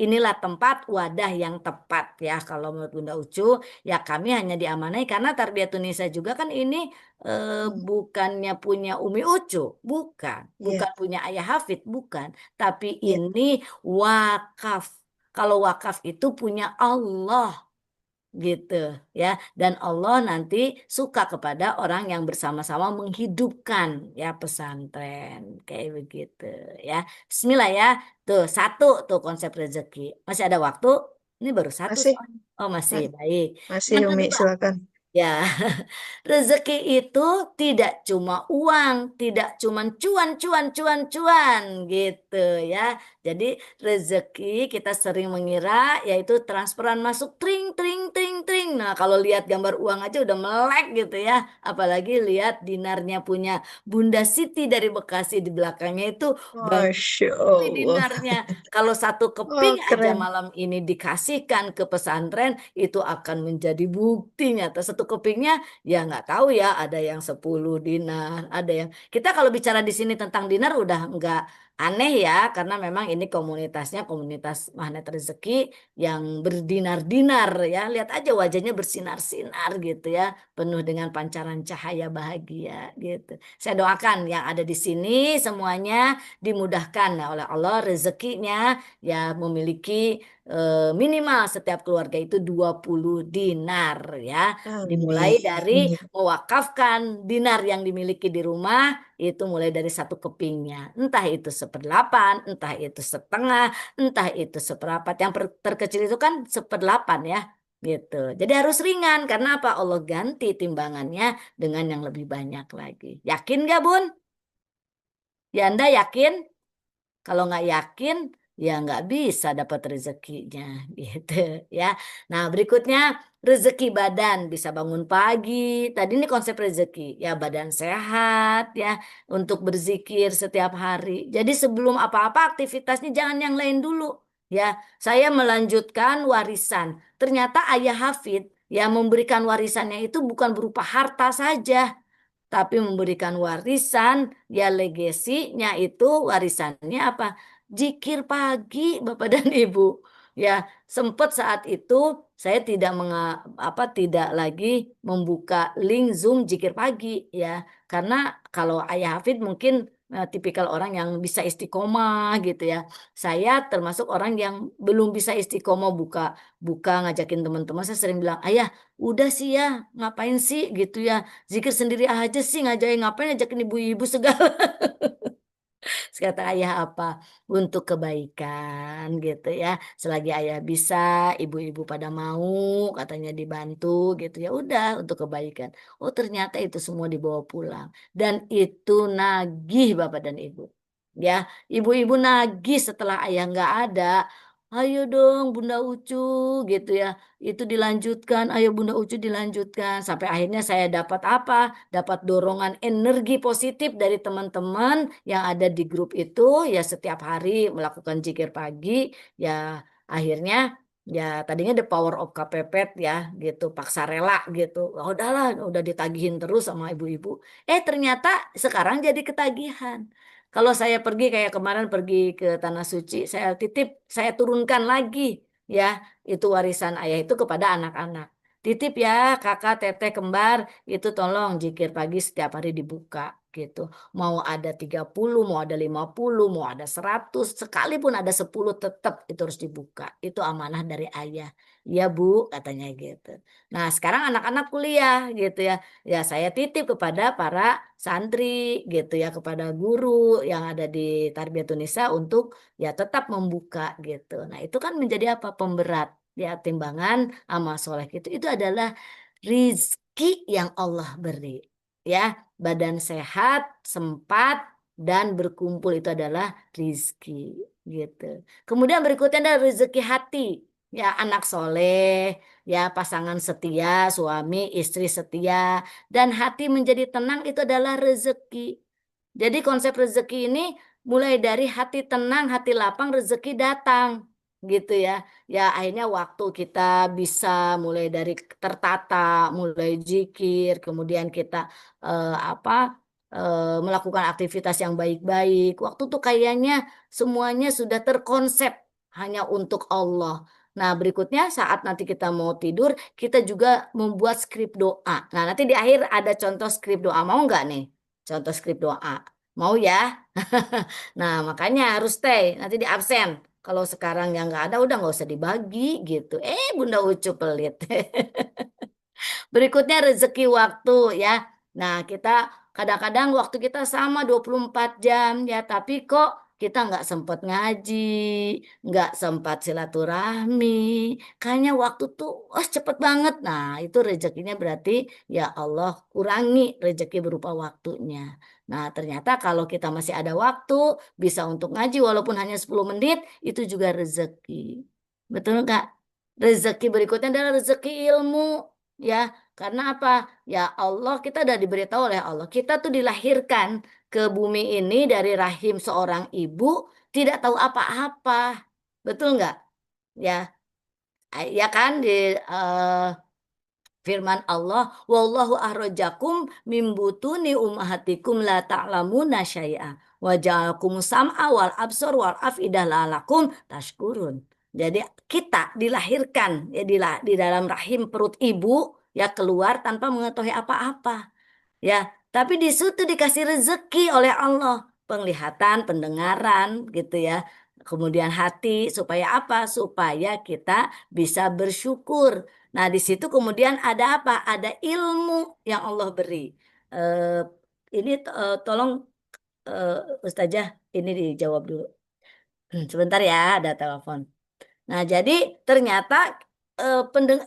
inilah tempat wadah yang tepat ya kalau menurut Bunda Ucu ya kami hanya diamanai karena Tarbiyatun Nisa juga kan ini Hmm, bukannya punya Umi Ucu bukan iya, punya Ayah Hafid bukan tapi iya. ini wakaf kalau wakaf itu punya Allah gitu ya dan Allah nanti suka kepada orang yang bersama-sama menghidupkan ya pesantren kayak begitu ya Bismillah ya tuh satu tuh konsep rezeki masih ada waktu ini baru satu Masih, soalnya oh masih ma- baik masih yang Umi, kedua silakan. ya, rezeki itu tidak cuma uang, tidak cuma cuan, cuan, cuan, cuan, gitu ya. Jadi rezeki kita sering mengira yaitu transferan masuk tring, tring, tring, tring. Nah, kalau lihat gambar uang aja udah melek gitu ya. Apalagi lihat dinarnya punya Bunda Siti dari Bekasi di belakangnya itu Masya Allah. dinarnya. Kalau satu keping Oh, aja keren. malam ini dikasihkan ke pesantren, itu akan menjadi bukti nyata. Satu kepingnya ya nggak tahu ya, ada yang 10 dinar, ada yang... Kita kalau bicara di sini tentang dinar udah nggak aneh ya, karena memang ini komunitasnya komunitas magnet rezeki yang berdinar-dinar ya. Lihat aja wajahnya bersinar-sinar gitu ya, penuh dengan pancaran cahaya bahagia gitu. Saya doakan yang ada di sini semuanya dimudahkan nah, oleh Allah rezekinya ya memiliki minimal setiap keluarga itu 20 dinar ya. Dimulai dari Amin. mewakafkan dinar yang dimiliki di rumah itu mulai dari satu kepingnya. Entah itu seperdelapan, entah itu setengah, entah itu seperempat. Yang terkecil itu kan seperdelapan ya. Gitu. Jadi harus ringan karena apa? Allah ganti timbangannya dengan yang lebih banyak lagi. Yakin gak, Bun? Ya Anda yakin? Kalau nggak yakin, ya nggak bisa dapat rezekinya, gitu ya. Nah, berikutnya rezeki badan bisa bangun pagi. Tadi ini konsep rezeki, ya badan sehat, ya untuk berzikir setiap hari. Jadi sebelum apa-apa aktivitasnya jangan yang lain dulu, ya. Saya melanjutkan warisan. Ternyata ayah Hafid ya memberikan warisannya itu bukan berupa harta saja tapi memberikan warisan ya legasinya itu warisannya apa? Jikir pagi Bapak dan Ibu. Ya, sempat saat itu saya tidak lagi membuka link Zoom jikir pagi ya. Karena kalau Ayah Hafid mungkin tipikal orang yang bisa istiqomah gitu ya. Saya termasuk orang yang belum bisa istiqomah buka buka ngajakin teman-teman saya sering bilang, "Ayah, udah sih ya, ngapain sih gitu ya? Zikir sendiri aja sih ngapain ngajakin ibu-ibu segala." Kata ayah apa? Untuk kebaikan gitu ya. Selagi ayah bisa, ibu-ibu pada mau katanya dibantu gitu ya. Udah untuk kebaikan. Oh ternyata itu semua dibawa pulang. Dan itu nagih Bapak dan Ibu. Ya, ibu-ibu nagih setelah ayah nggak ada. Ayo dong Bunda Ucu gitu ya. Itu dilanjutkan, ayo Bunda Ucu dilanjutkan. Sampai akhirnya saya dapat apa? Dapat dorongan energi positif dari teman-teman yang ada di grup itu ya setiap hari melakukan zikir pagi ya akhirnya ya tadinya the power of kepepet ya gitu paksa rela gitu. "Oh, udahlah udah ditagihin terus sama ibu-ibu ternyata sekarang jadi ketagihan kalau saya pergi kayak kemarin pergi ke Tanah Suci saya titip saya turunkan lagi ya itu warisan ayah itu kepada anak-anak titip ya kakak teteh kembar itu tolong jikir pagi setiap hari dibuka gitu. Mau ada 30, mau ada 50, mau ada 100, sekalipun ada 10 tetap itu harus dibuka. Itu amanah dari ayah. Iya Bu, katanya gitu. Nah sekarang anak-anak kuliah gitu ya. Ya saya titip kepada para santri gitu ya, kepada guru yang ada di Tarbiyatun Nisa untuk ya tetap membuka gitu. Nah itu kan menjadi apa? Pemberat. Ya timbangan amal soleh itu adalah rizki yang Allah beri. Ya, badan sehat, sempat, dan berkumpul itu adalah rizki. Gitu. Kemudian berikutnya adalah rezeki hati. Ya, anak soleh, ya pasangan setia, suami, istri setia, dan hati menjadi tenang itu adalah rezeki. Jadi konsep rezeki ini mulai dari hati tenang, hati lapang, rezeki datang. Gitu ya. Ya akhirnya waktu kita bisa mulai dari tertata, mulai zikir, kemudian kita apa melakukan aktivitas yang baik-baik. Waktu tuh kayaknya semuanya sudah terkonsep hanya untuk Allah. Nah, berikutnya saat nanti kita mau tidur, kita juga membuat skrip doa. Nah, nanti di akhir ada contoh skrip doa. Mau nggak nih? Contoh skrip doa. Mau ya? Nah, makanya harus stay. Nanti di absen. Kalau sekarang yang nggak ada, udah nggak usah dibagi gitu. Bunda Ucu pelit. Berikutnya rezeki waktu ya. Nah, kita kadang-kadang waktu kita sama 24 jam ya, tapi kok kita nggak sempat ngaji, nggak sempat silaturahmi. Kayaknya waktu tuh cepet banget. Nah, itu rezekinya berarti ya Allah kurangi rezeki berupa waktunya. Nah, ternyata kalau kita masih ada waktu, bisa untuk ngaji walaupun hanya 10 menit, itu juga rezeki. Betul nggak? Rezeki berikutnya adalah rezeki ilmu. Ya, karena apa? Ya Allah, kita udah diberitahu oleh Allah. Kita tuh dilahirkan ke bumi ini dari rahim seorang ibu, tidak tahu apa-apa. Betul nggak? Ya, ya kan di eh, firman Allah, wallahu ahrajakum mim butuni ummahatikum la ta'lamuna syai'a wa ja'alakum sam'a wal absar wal afidah la'alakum tashkurun. Jadi kita dilahirkan ya di dalam rahim perut ibu ya keluar tanpa mengetahui apa-apa. Ya, tapi di situ dikasih rezeki oleh Allah, penglihatan, pendengaran gitu ya. Kemudian hati supaya apa? Supaya kita bisa bersyukur. Nah, di situ kemudian ada apa? Ada ilmu yang Allah beri. Eh, ini tolong Ustazah ini dijawab dulu. Sebentar ya, ada telepon. Nah, jadi ternyata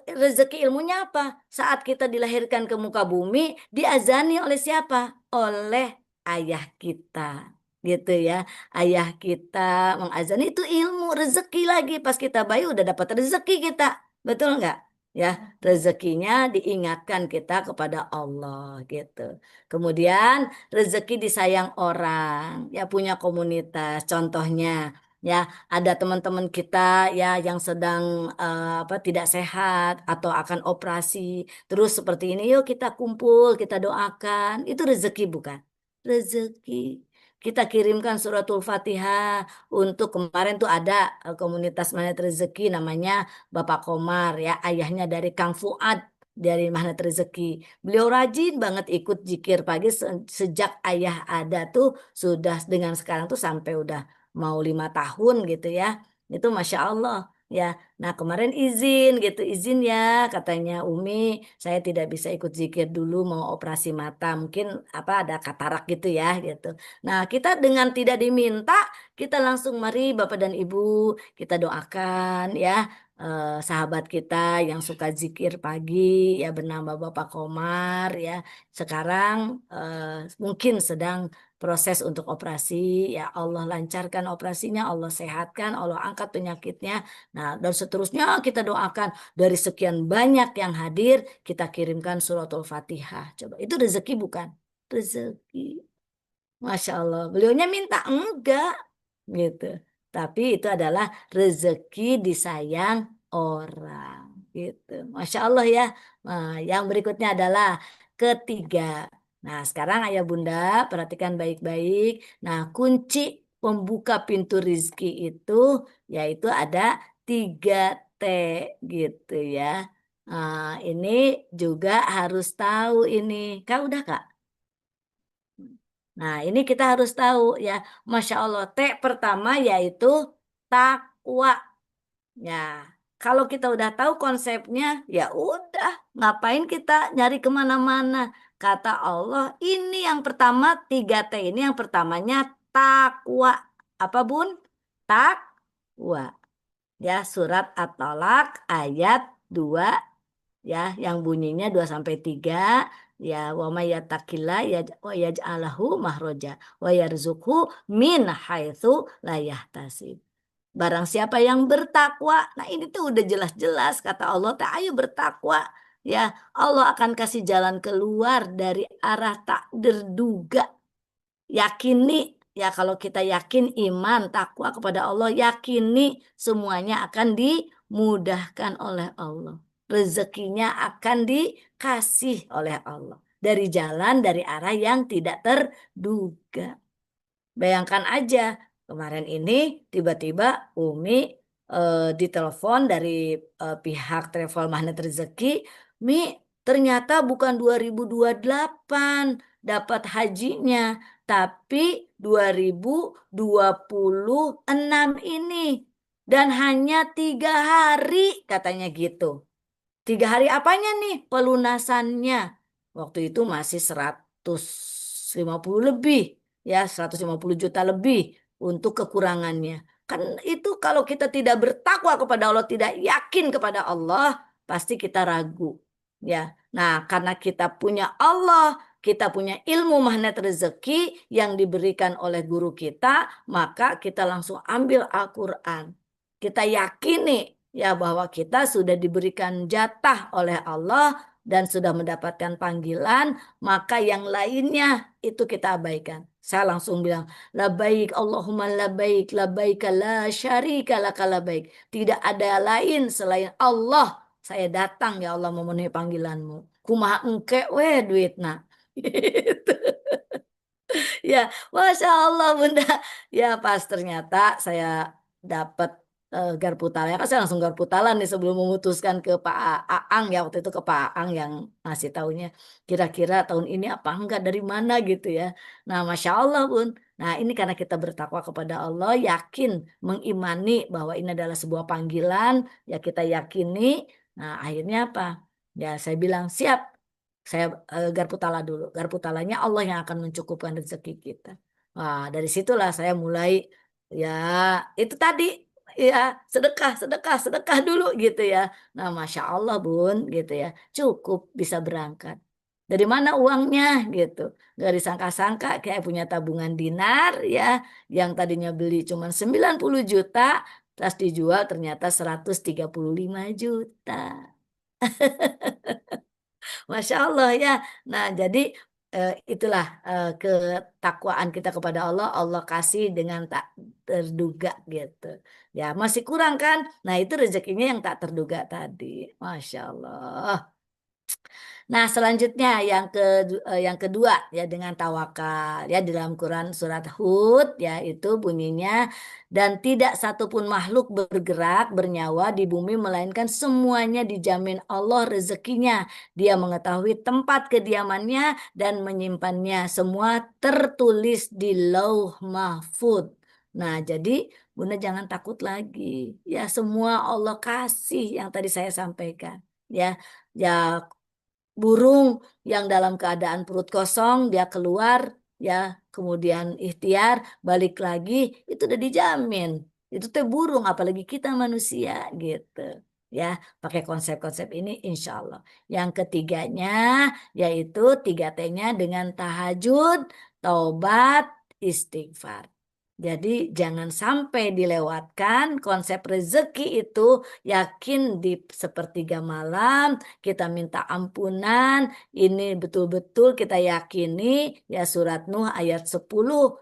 rezeki ilmunya apa? Saat kita dilahirkan ke muka bumi, diazani oleh siapa? Oleh ayah kita. Gitu ya. Ayah kita mengazani itu ilmu, rezeki lagi. Pas kita bayi udah dapat rezeki kita. Betul nggak? Ya, rezekinya diingatkan kita kepada Allah gitu. Kemudian rezeki disayang orang, ya punya komunitas. Contohnya, ya ada teman-teman kita ya yang sedang apa tidak sehat atau akan operasi terus seperti ini yuk kita kumpul kita doakan itu rezeki bukan rezeki kita kirimkan suratul Fatihah untuk kemarin tuh ada komunitas Magnet Rezeki namanya Bapak Komar ya ayahnya dari Kang Fuad dari Magnet Rezeki beliau rajin banget ikut zikir pagi sejak ayah ada tuh sudah dengan sekarang tuh sampai udah mau 5 tahun gitu ya. Itu Masya Allah ya. Nah kemarin izin gitu, izin ya katanya Umi, saya tidak bisa ikut zikir dulu mau operasi mata, mungkin apa ada katarak gitu ya gitu. Nah kita dengan tidak diminta, kita langsung mari Bapak dan Ibu kita doakan ya. Sahabat kita yang suka zikir pagi ya bernama Bapak Komar ya sekarang mungkin sedang proses untuk operasi ya Allah lancarkan operasinya Allah sehatkan Allah angkat penyakitnya nah dan seterusnya kita doakan dari sekian banyak yang hadir kita kirimkan suratul Fatihah coba itu rezeki bukan rezeki Masya Allah beliaunya minta enggak gitu tapi itu adalah rezeki disayang orang gitu Masya Allah ya. Nah, yang berikutnya adalah ketiga. Nah, sekarang ayah bunda perhatikan baik-baik. Nah, kunci pembuka pintu rizki itu yaitu ada 3T gitu ya. Nah, ini juga harus tahu ini. Kak udah Kak? Nah, ini kita harus tahu ya. Masya Allah, T pertama yaitu takwa. Ya, kalau kita udah tahu konsepnya, ya udah, ngapain kita nyari kemana-mana? Kata Allah, ini yang pertama 3T ini yang pertamanya takwa. Apa Bun? Takwa. Ya, surat At-Tolak ayat 2 ya yang bunyinya 2 sampai 3 ya wa may yattaqillah ya wa yaj'alahu mahroja wa yarzuqhu min haitsu la yahtasib. Barang siapa yang bertakwa, nah ini tuh udah jelas-jelas kata Allah, ayo bertakwa. Ya, Allah akan kasih jalan keluar dari arah tak terduga. Yakini, ya kalau kita yakin iman, takwa kepada Allah, yakini semuanya akan dimudahkan oleh Allah. Rezekinya akan dikasih oleh Allah. dari jalan, dari arah yang tidak terduga. Bayangkan aja, kemarin ini tiba-tiba Umi ditelepon dari pihak Travel Magnet Rezeki, Mi ternyata bukan 2028 dapat hajinya, tapi 2026 ini. Dan hanya 3 hari katanya gitu. 3 hari apanya nih pelunasannya? Waktu itu masih 150 lebih, ya 150 juta lebih untuk kekurangannya. Kan itu kalau kita tidak bertakwa kepada Allah, tidak yakin kepada Allah, pasti kita ragu. Ya, nah karena kita punya Allah, kita punya ilmu magnet rezeki yang diberikan oleh guru kita, maka kita langsung ambil Al-Quran. Kita yakini ya bahwa kita sudah diberikan jatah oleh Allah dan sudah mendapatkan panggilan, maka yang lainnya itu kita abaikan. Saya langsung bilang, labaik Allahumma labaik, labaik la syarika laka labaik. Tidak ada lain selain Allah. Saya datang ya Allah memenuhi panggilanmu. Kumaha engke we duitna. Gitu. Ya, Masya Allah Bunda. Ya pas ternyata saya dapat garpu tala. Ya kan saya langsung garpu tala nih sebelum memutuskan ke Pak Aang ya. Waktu itu ke Pak Aang yang ngasih taunya. Kira-kira tahun ini apa enggak dari mana gitu ya. Nah Masya Allah Bun. Nah ini karena kita bertakwa kepada Allah. Yakin mengimani bahwa ini adalah sebuah panggilan. Ya kita yakini. Nah akhirnya apa? Ya saya bilang siap. Saya garpu tala dulu. Garpu talanya Allah yang akan mencukupkan rezeki kita. Wah, dari situlah saya mulai ya itu tadi ya sedekah, sedekah, sedekah dulu gitu ya. Nah, Masya Allah Bun gitu ya. Cukup bisa berangkat. Dari mana uangnya gitu. Gak disangka-sangka kayak punya tabungan dinar ya. Yang tadinya beli cuma 90 juta. Terus dijual ternyata 135 juta. Masya Allah ya. Nah, jadi itulah ketakwaan kita kepada Allah, Allah kasih dengan tak terduga gitu. Ya, masih kurang kan? Nah, itu rezekinya yang tak terduga tadi. Masya Allah. Nah, selanjutnya yang kedua ya dengan tawakal ya di dalam Quran surat Hud ya itu bunyinya dan tidak satupun makhluk bergerak bernyawa di bumi melainkan semuanya dijamin Allah rezekinya. Dia mengetahui tempat kediamannya dan menyimpannya semua tertulis di Lauh Mahfud. Nah, jadi Bunda jangan takut lagi. Ya, semua Allah kasih yang tadi saya sampaikan. Ya, ya burung yang dalam keadaan perut kosong dia keluar ya kemudian ikhtiar balik lagi itu udah dijamin itu teh burung apalagi kita manusia gitu ya pakai konsep-konsep ini insya Allah yang ketiganya yaitu 3T-nya dengan tahajud taubat istighfar. Jadi jangan sampai dilewatkan konsep rezeki itu yakin di sepertiga malam kita minta ampunan ini betul-betul kita yakini ya surat Nuh ayat 10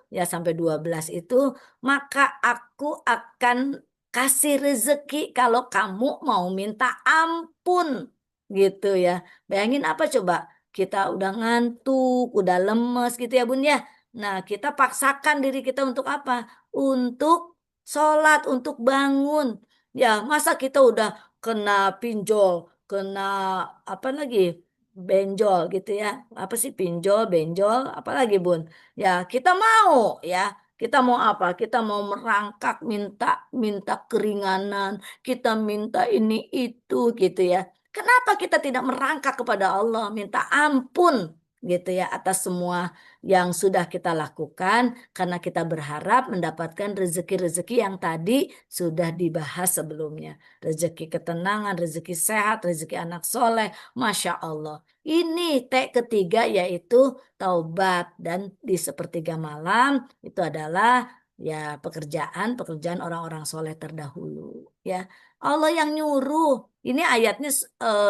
ya sampai 12 itu maka aku akan kasih rezeki kalau kamu mau minta ampun gitu ya. Bayangin apa coba kita udah ngantuk, udah lemes gitu ya Bun ya. Nah, kita paksakan diri kita untuk apa? Untuk sholat, untuk bangun. Ya, masa kita udah kena pinjol, kena apa lagi? Benjol gitu ya. Apa sih pinjol, benjol, apalagi Bun? Ya, kita mau ya. Kita mau apa? Kita mau merangkak minta minta keringanan, kita minta ini itu gitu ya. Kenapa kita tidak merangkak kepada Allah, minta ampun gitu ya atas semua yang sudah kita lakukan karena kita berharap mendapatkan rezeki-rezeki yang tadi sudah dibahas sebelumnya. Rezeki ketenangan, rezeki sehat, rezeki anak soleh. Masya Allah. Ini T ketiga yaitu taubat dan di sepertiga malam itu adalah ya pekerjaan orang-orang soleh terdahulu. Ya Allah yang nyuruh. Ini ayatnya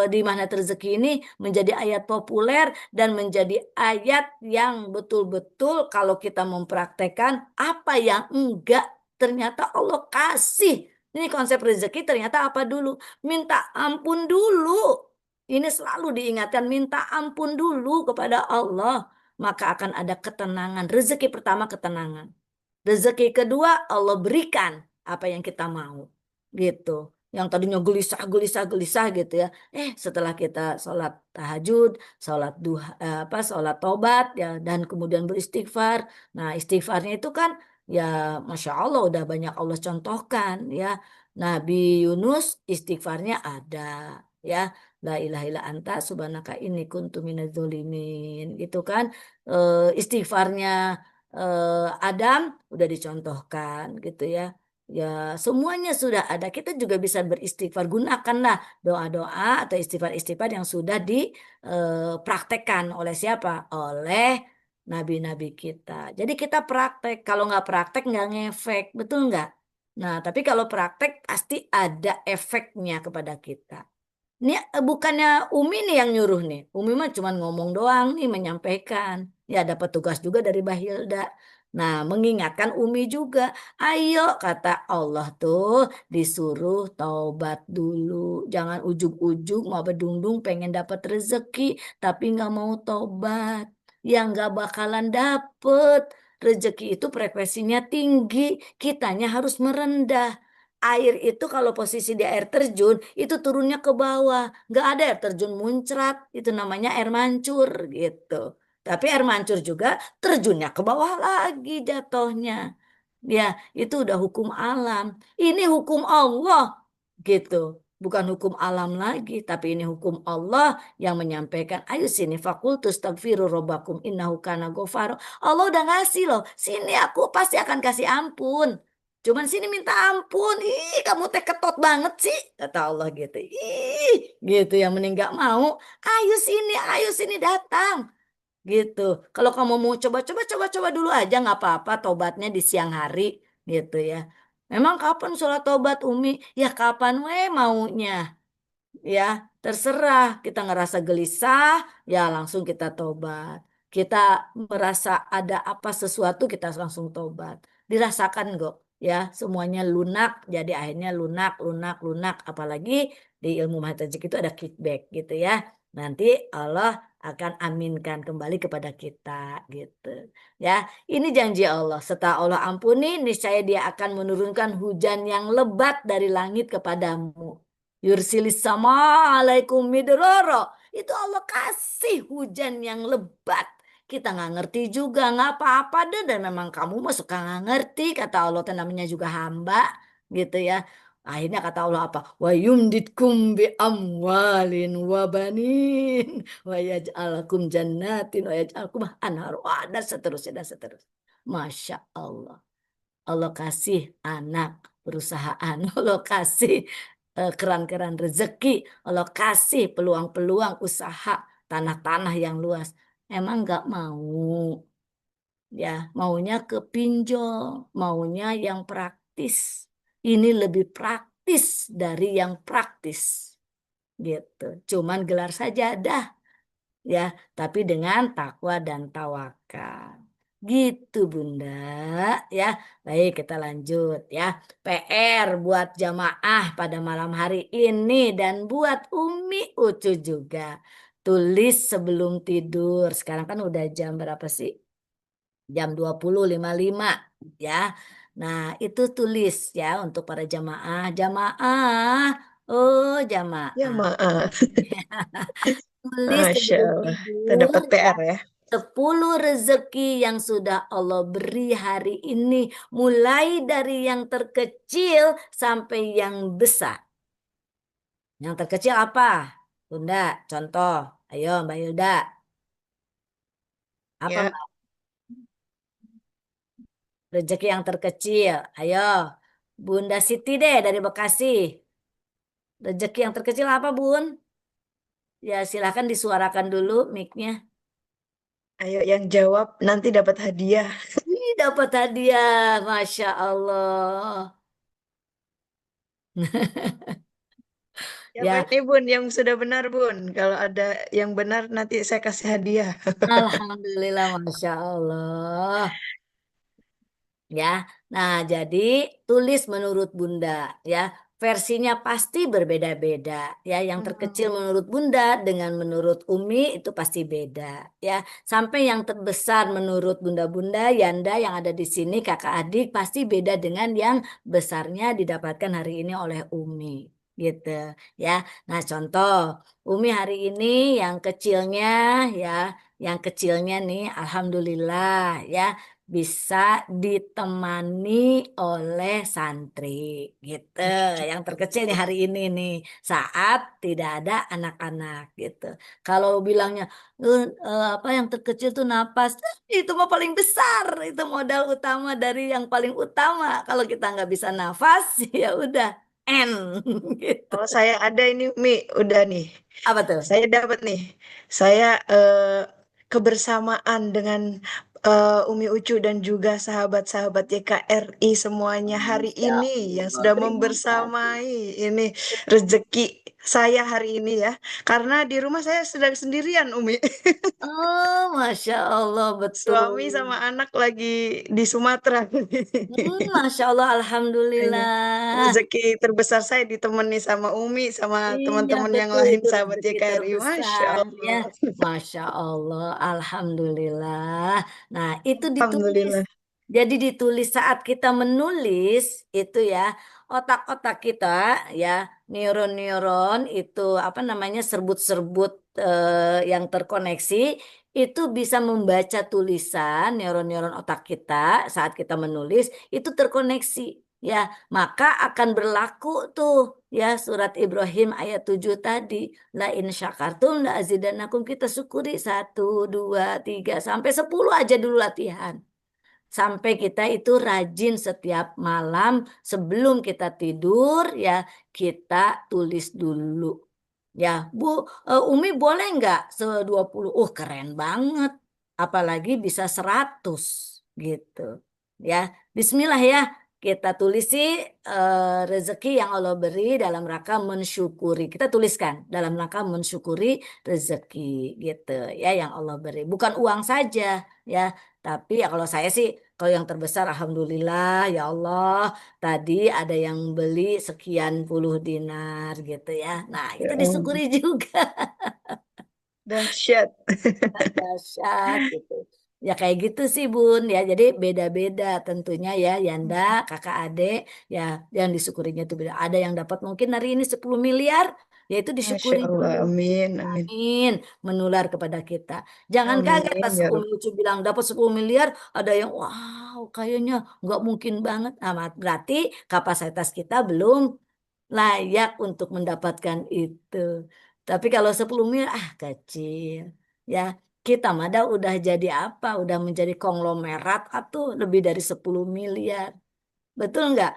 di mana rezeki ini menjadi ayat populer dan menjadi ayat yang betul-betul kalau kita mempraktekkan apa yang enggak ternyata Allah kasih. Ini konsep rezeki ternyata apa dulu? Minta ampun dulu. Ini selalu diingatkan, minta ampun dulu kepada Allah, maka akan ada ketenangan. Rezeki pertama ketenangan. Rezeki kedua Allah berikan apa yang kita mau. Gitu. Yang tadinya gelisah, gelisah, gelisah gitu ya. Setelah kita sholat tahajud, sholat duha, sholat tobat ya, dan kemudian beristighfar. Nah, istighfarnya itu kan ya, masya Allah udah banyak Allah contohkan ya. Nabi Yunus istighfarnya ada ya. La ilaha illa anta subhanaka inni kuntu minadz dzalimin gitu kan. Istighfarnya Adam udah dicontohkan gitu ya. Ya, semuanya sudah ada. Kita juga bisa beristighfar. Gunakanlah doa-doa atau istighfar-istighfar yang sudah dipraktekkan oleh siapa? Oleh nabi-nabi kita. Jadi kita praktek. Kalau nggak praktek nggak ngefek, betul nggak? Nah, tapi kalau praktek pasti ada efeknya kepada kita. Ini bukannya Umi nih yang nyuruh nih. Umi mah cuma ngomong doang nih, menyampaikan. Ya dapat tugas juga dari Bahilda. Nah, mengingatkan Umi juga. Ayo, kata Allah tuh disuruh taubat dulu. Jangan ujug-ujug mau bedungdung pengen dapat rezeki, tapi nggak mau taubat. Ya nggak bakalan dapet. Rezeki itu frekuensinya tinggi, kitanya harus merendah. Air itu kalau posisi di air terjun itu turunnya ke bawah, nggak ada air terjun muncrat, itu namanya air mancur gitu. Tapi air mancur juga terjunnya ke bawah lagi jatuhnya. Ya, itu udah hukum alam. Ini hukum Allah gitu. Bukan hukum alam lagi, tapi ini hukum Allah yang menyampaikan, ayo sini fakultus tagfiru robakum innahu kana ghafara. Allah udah ngasih loh, sini aku pasti akan kasih ampun. Cuman sini minta ampun. Ih, kamu teh ketot banget sih, kata Allah gitu. Ih, gitu ya, mending gak mau. Ayo sini datang. Gitu. Kalau kamu mau coba-coba, coba-coba dulu aja nggak apa-apa. Tobatnya di siang hari, gitu ya. Memang kapan sholat tobat Umi? Ya kapan we maunya. Ya, terserah. Kita ngerasa gelisah, ya langsung kita tobat. Kita merasa ada apa sesuatu, kita langsung tobat. Dirasakan kok, ya semuanya lunak. Jadi akhirnya lunak, lunak, lunak. Apalagi di ilmu manhaj itu ada kickback gitu ya. Nanti Allah akan aminkan kembali kepada kita gitu. Ya, ini janji Allah. Setelah Allah ampuni, niscaya Dia akan menurunkan hujan yang lebat dari langit kepadamu. Yursilis sama alaikum midroro. Itu Allah kasih hujan yang lebat. Kita nggak ngerti juga, nggak apa-apa deh. Dan memang kamu mah suka nggak ngerti. Kata Allah, itu namanya juga hamba. Gitu ya. Akhirnya kata Allah apa? Wa yumditkum bi amwalin wa banin. Wa yaj'alakum jannatin. Wa yaj'alakum anhar. Wah, dan seterusnya, dan seterusnya. Masya Allah. Allah kasih anak perusahaan, Allah kasih keran-keran rezeki, Allah kasih peluang-peluang usaha, tanah-tanah yang luas. Emang nggak mau, ya maunya ke pinjol, maunya yang praktis. Ini lebih praktis dari yang praktis, gitu. Cuman gelar saja dah ya, tapi dengan takwa dan tawakal. Gitu Bunda, ya. Baik, kita lanjut ya. PR buat jamaah pada malam hari ini dan buat Umi Ucu juga. Tulis sebelum tidur. Sekarang kan udah jam berapa sih? Jam 20.55 ya. Nah, itu tulis ya untuk para jamaah. Jamaah. Oh, Ya jamaah. maaf. Tulis Masya sebelum Allah. Kita tidur dapat ya. PR ya. 10 rezeki yang sudah Allah beri hari ini. Mulai dari yang terkecil sampai yang besar. Yang terkecil apa? Bunda, contoh. Ayo Mbak Hilda. Apa Ya, Mbak? Rezeki yang terkecil. Ayo. Bunda Siti deh dari Bekasi. Rezeki yang terkecil apa Bun? Ya silahkan disuarakan dulu mic-nya. ayo yang jawab nanti dapat hadiah. Ih, dapat hadiah. Masya Allah. Siapa Ya, ini Bun yang sudah benar Bun? Kalau ada yang benar nanti saya kasih hadiah. Alhamdulillah, Masya Allah. Ya, nah jadi tulis menurut Bunda ya. versinya pasti berbeda-beda ya. Yang terkecil Hmm. menurut Bunda dengan menurut Umi itu pasti beda ya. Sampai yang terbesar menurut Bunda-bunda, Yanda yang ada di sini kakak adik pasti beda dengan yang besarnya didapatkan hari ini oleh Umi gitu ya. Nah, contoh Umi hari ini yang kecilnya ya, yang kecilnya nih alhamdulillah ya bisa ditemani oleh santri gitu. Yang terkecil nih hari ini nih saat tidak ada anak-anak gitu. Kalau bilangnya apa yang terkecil tuh napas, itu mah paling besar, itu modal utama dari yang paling utama. Kalau kita nggak bisa nafas ya udah N gitu. Oh, saya ada ini, Mi, udah nih. Apa tuh? Saya dapat nih. Saya kebersamaan dengan Umi Ucu dan juga sahabat-sahabat YKRI semuanya hari Masya ini yang Allah, sudah terima kasih. membersamai ini rezeki saya hari ini ya. Karena di rumah saya sedang sendirian, Umi. Oh, Masya Allah, betul. Suami sama anak lagi di Sumatera. Masya Allah, Iya. Alhamdulillah. Rezeki terbesar saya ditemani sama Umi, sama Iya, teman-teman yang betul lain itu sahabat rezeki YKRI. Masya terbesar ya. Allah. Masya Allah, Alhamdulillah. Nah, itu ditulis. Alhamdulillah. Jadi ditulis saat kita menulis itu ya, otak-otak kita ya, neuron-neuron itu apa namanya serbut-serbut yang terkoneksi itu bisa membaca tulisan neuron-neuron otak kita saat kita menulis itu terkoneksi ya, maka akan berlaku tuh ya surat Ibrahim ayat 7 tadi. La in syakartum la azidannakum, kita syukuri 1, 2, 3 sampai 10 aja dulu latihan. Sampai kita itu rajin setiap malam sebelum kita tidur ya kita tulis dulu. Ya, Bu, Umi boleh nggak 20? Keren banget. Apalagi bisa 100 gitu. Ya, Bismillah ya. Kita tulisi rezeki yang Allah beri dalam rangka mensyukuri. Kita tuliskan dalam rangka mensyukuri rezeki gitu ya yang Allah beri. Bukan uang saja ya, tapi ya kalau saya sih kalau yang terbesar alhamdulillah ya Allah tadi ada yang beli sekian puluh dinar gitu ya. Nah, Ya itu Allah. disyukuri juga. Dahsyat. Dahsyat gitu. Ya kayak gitu sih Bun ya. Jadi beda-beda tentunya ya Yanda, kakak adik ya yang disyukurinya itu beda. Ada yang dapat mungkin hari ini 10 miliar, ya itu Masya disyukuri Allah. dulu. Amin. Amin. Amin, menular kepada kita. Jangan kaget Amin. pas Ya Umi Rabb. Lucu bilang dapat 10 miliar, ada yang wow, kayaknya nggak mungkin banget. Nah, berarti kapasitas kita belum layak untuk mendapatkan itu. Tapi kalau 10 miliar, kecil. Ya, kita mah udah jadi apa? Udah menjadi konglomerat atau lebih dari 10 miliar. Betul nggak?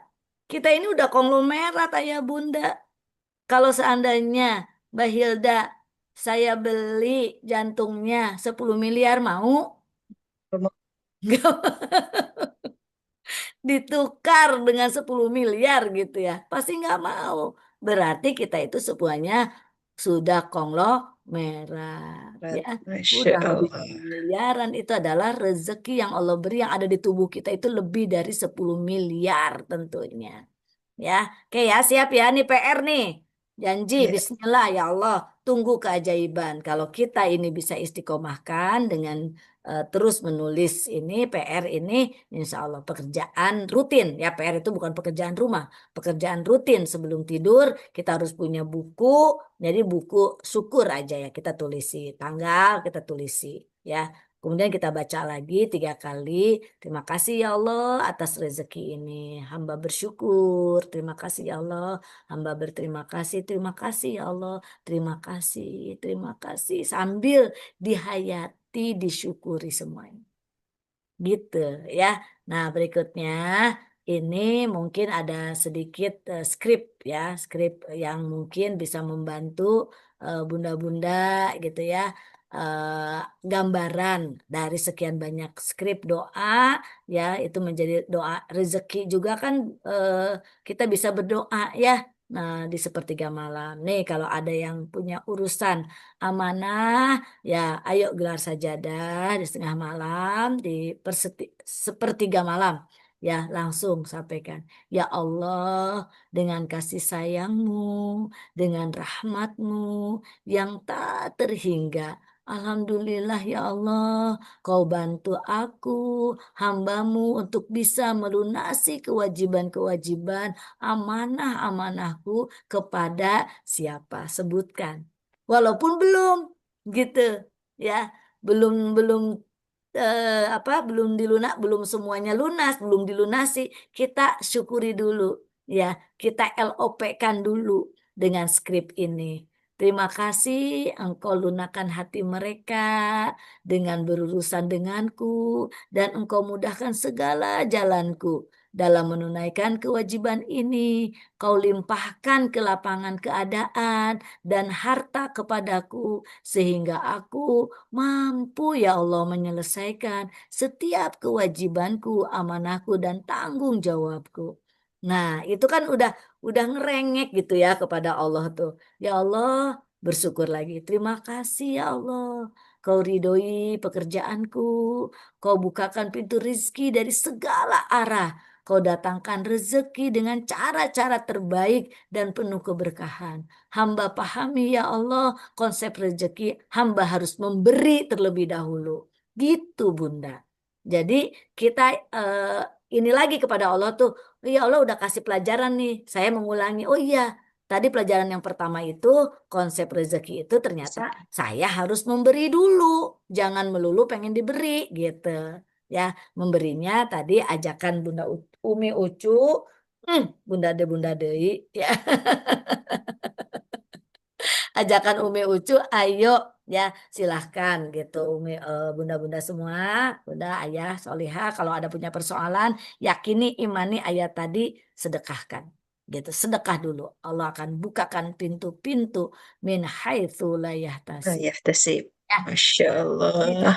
Kita ini udah konglomerat, ayah bunda. Kalau seandainya Mbak Hilda, saya beli jantungnya 10 miliar mau? Ditukar dengan 10 miliar gitu ya. Pasti nggak mau. Berarti kita itu semuanya sudah konglomerat ya. Masya Udah lebih Allah. dari miliaran, itu adalah rezeki yang Allah beri yang ada di tubuh kita itu lebih dari 10 miliar tentunya. Ya, oke ya, siap ya, nih PR nih. Janji, Ya. Bismillah ya Allah, tunggu keajaiban. Kalau kita ini bisa istiqomahkan dengan terus menulis ini, PR ini, insya Allah pekerjaan rutin. Ya, PR itu bukan pekerjaan rumah, pekerjaan rutin sebelum tidur. Kita harus punya buku, jadi buku syukur aja ya, kita tulisi. Tanggal, kita tulisi. Ya, kemudian kita baca lagi 3 kali. Terima kasih ya Allah atas rezeki ini. Hamba bersyukur. Terima kasih ya Allah. Hamba berterima kasih. Terima kasih ya Allah. Terima kasih. Terima kasih. Sambil dihayati, disyukuri semuanya. Gitu ya. Nah, berikutnya ini mungkin ada sedikit skrip ya, skrip yang mungkin bisa membantu bunda-bunda gitu ya. Gambaran dari sekian banyak skrip doa ya, itu menjadi doa rezeki juga kan eh, kita bisa berdoa ya. Nah, di sepertiga malam. Nih kalau ada yang punya urusan amanah, ya, ayo gelar sajadah di setengah malam, di sepertiga malam. Ya, langsung sampaikan. Ya Allah, dengan kasih sayangmu, dengan rahmatmu yang tak terhingga. Alhamdulillah ya Allah, kau bantu aku, hambamu untuk bisa melunasi kewajiban-kewajiban amanah-amanahku kepada siapa? Sebutkan. Walaupun belum, gitu ya, belum belum belum belum semuanya lunas, belum dilunasi, kita syukuri dulu ya, kita LOP-kan dulu dengan skrip ini. Terima kasih engkau lunakan hati mereka dengan berurusan denganku dan engkau mudahkan segala jalanku dalam menunaikan kewajiban ini. Kau limpahkan ke lapangan keadaan dan harta kepadaku sehingga aku mampu ya Allah menyelesaikan setiap kewajibanku, amanahku dan tanggung jawabku. Nah, itu kan udah ngerengek gitu ya kepada Allah tuh. Ya Allah, bersyukur lagi. Terima kasih ya Allah. Kau ridhoi pekerjaanku. Kau bukakan pintu rizki dari segala arah. Kau datangkan rezeki dengan cara-cara terbaik dan penuh keberkahan. Hamba pahami ya Allah konsep rezeki hamba harus memberi terlebih dahulu. Gitu Bunda. Jadi kita ini lagi kepada Allah tuh, ya Allah udah kasih pelajaran nih, saya mengulangi. Oh iya, tadi pelajaran yang pertama itu konsep rezeki itu ternyata saya harus memberi dulu, jangan melulu pengen diberi gitu. Ya, memberinya tadi ajakan Bunda Umi Ucu, Bunda De Bunda Dei, ya. Ajakan Umi Ucu, ayo ya silahkan gitu Umi bunda-bunda semua, bunda ayah solihah kalau ada punya persoalan yakini imani ayat tadi sedekahkan gitu, sedekah dulu Allah akan bukakan pintu-pintu min haitsu la Ah, yahtasib. ya, tasib. Ya, Masya ini Allah.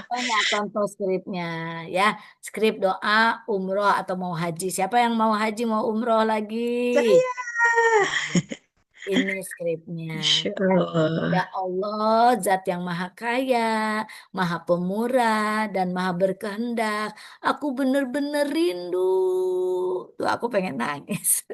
contohnya, contoh skripnya ya, skrip doa umroh atau mau haji, siapa yang mau haji mau umroh lagi. Saya. Ini skripnya. Masya Ya. Ya Allah. Allah, Zat yang Maha Kaya, Maha Pemurah, dan Maha Berkehendak. Aku bener-bener rindu. Tuh aku pengen nangis.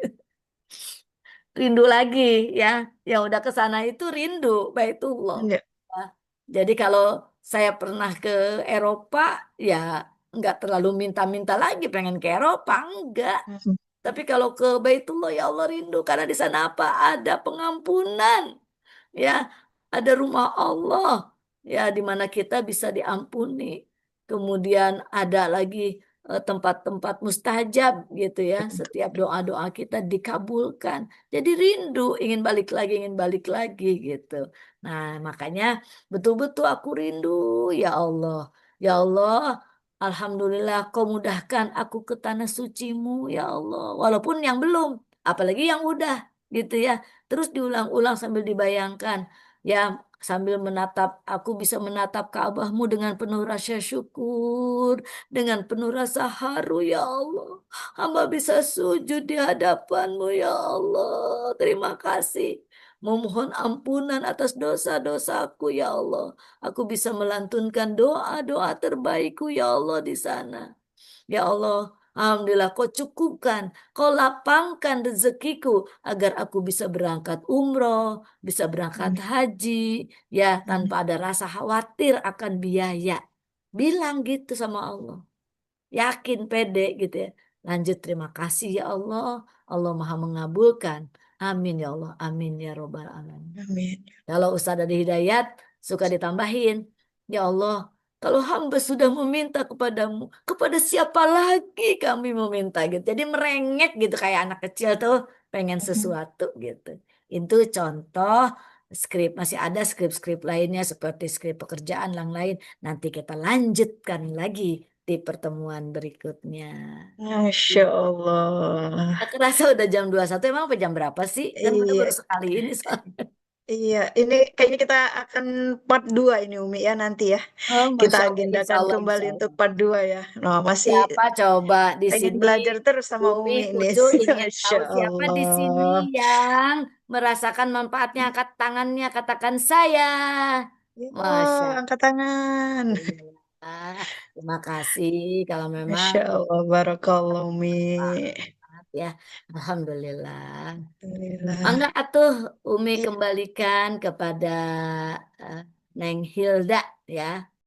Rindu lagi ya. Yang udah ke sana itu rindu, Baitullah. Ya. Ya. Jadi kalau saya pernah ke Eropa, ya nggak terlalu minta-minta lagi pengen ke Eropa, enggak. Mhm. Tapi kalau ke Baitullah, ya Allah rindu. Karena di sana apa? Ada pengampunan. Ya, ada rumah Allah ya di mana kita bisa diampuni. Kemudian ada lagi tempat-tempat mustajab gitu ya. Setiap doa-doa kita dikabulkan. Jadi rindu ingin balik lagi, ingin balik lagi gitu. Nah, makanya betul-betul aku rindu ya Allah. Ya Allah, Alhamdulillah kau mudahkan aku ke tanah sucimu ya Allah. Walaupun yang belum, apalagi yang udah gitu ya. Terus diulang-ulang sambil dibayangkan. Ya, sambil menatap, aku bisa menatap Ka'bahmu dengan penuh rasa syukur, dengan penuh rasa haru, ya Allah. Hamba bisa sujud di hadapanmu, ya Allah. Terima kasih. Memohon ampunan atas dosa-dosaku, ya Allah. Aku bisa melantunkan doa-doa terbaikku, ya Allah, di sana. Ya Allah, Alhamdulillah kau cukupkan, kau lapangkan rezekiku agar aku bisa berangkat umroh, bisa berangkat Amin. haji, ya tanpa Amin. ada rasa khawatir akan biaya. Bilang gitu sama Allah. Yakin, pede gitu ya. Lanjut, terima kasih ya Allah. Allah Maha mengabulkan. Amin ya Allah. Amin ya Robbal Alamin. Amin. Kalau Ustaz ada hidayat, suka ditambahin. Ya Allah, kalau hamba sudah meminta kepadamu, kepada siapa lagi kami meminta gitu. Jadi merengek gitu kayak anak kecil tuh pengen Mhm. sesuatu gitu. Itu contoh skrip. Masih ada skrip-skrip lainnya seperti skrip pekerjaan yang lain. Nanti kita lanjutkan lagi di pertemuan berikutnya. Masya Allah. Tak kerasa udah jam 21, emang apa jam berapa sih? Kan kita Iya, baru sekali ini soalnya. iya. Ini kayaknya kita akan part 2 ini Umi ya nanti ya. Oh, Kita Masya Allah, insya agendakan Allah, kembali insya untuk Allah. part 2 ya. Nah, masih Siapa coba di pengen sini? belajar terus sama Umi Umi ini. Ucu ingin Masya tahu siapa di sini Allah. yang merasakan manfaatnya, angkat tangannya, katakan saya. Yo, Masya angkat tangan. Allah. Terima kasih kalau memang Masya Allah, barakallah, Mi. bermanfaat ya. Alhamdulillah. Alhamdulillah. Mangga atuh Umi Iya, kembalikan kepada eh, Neng Hilda ya.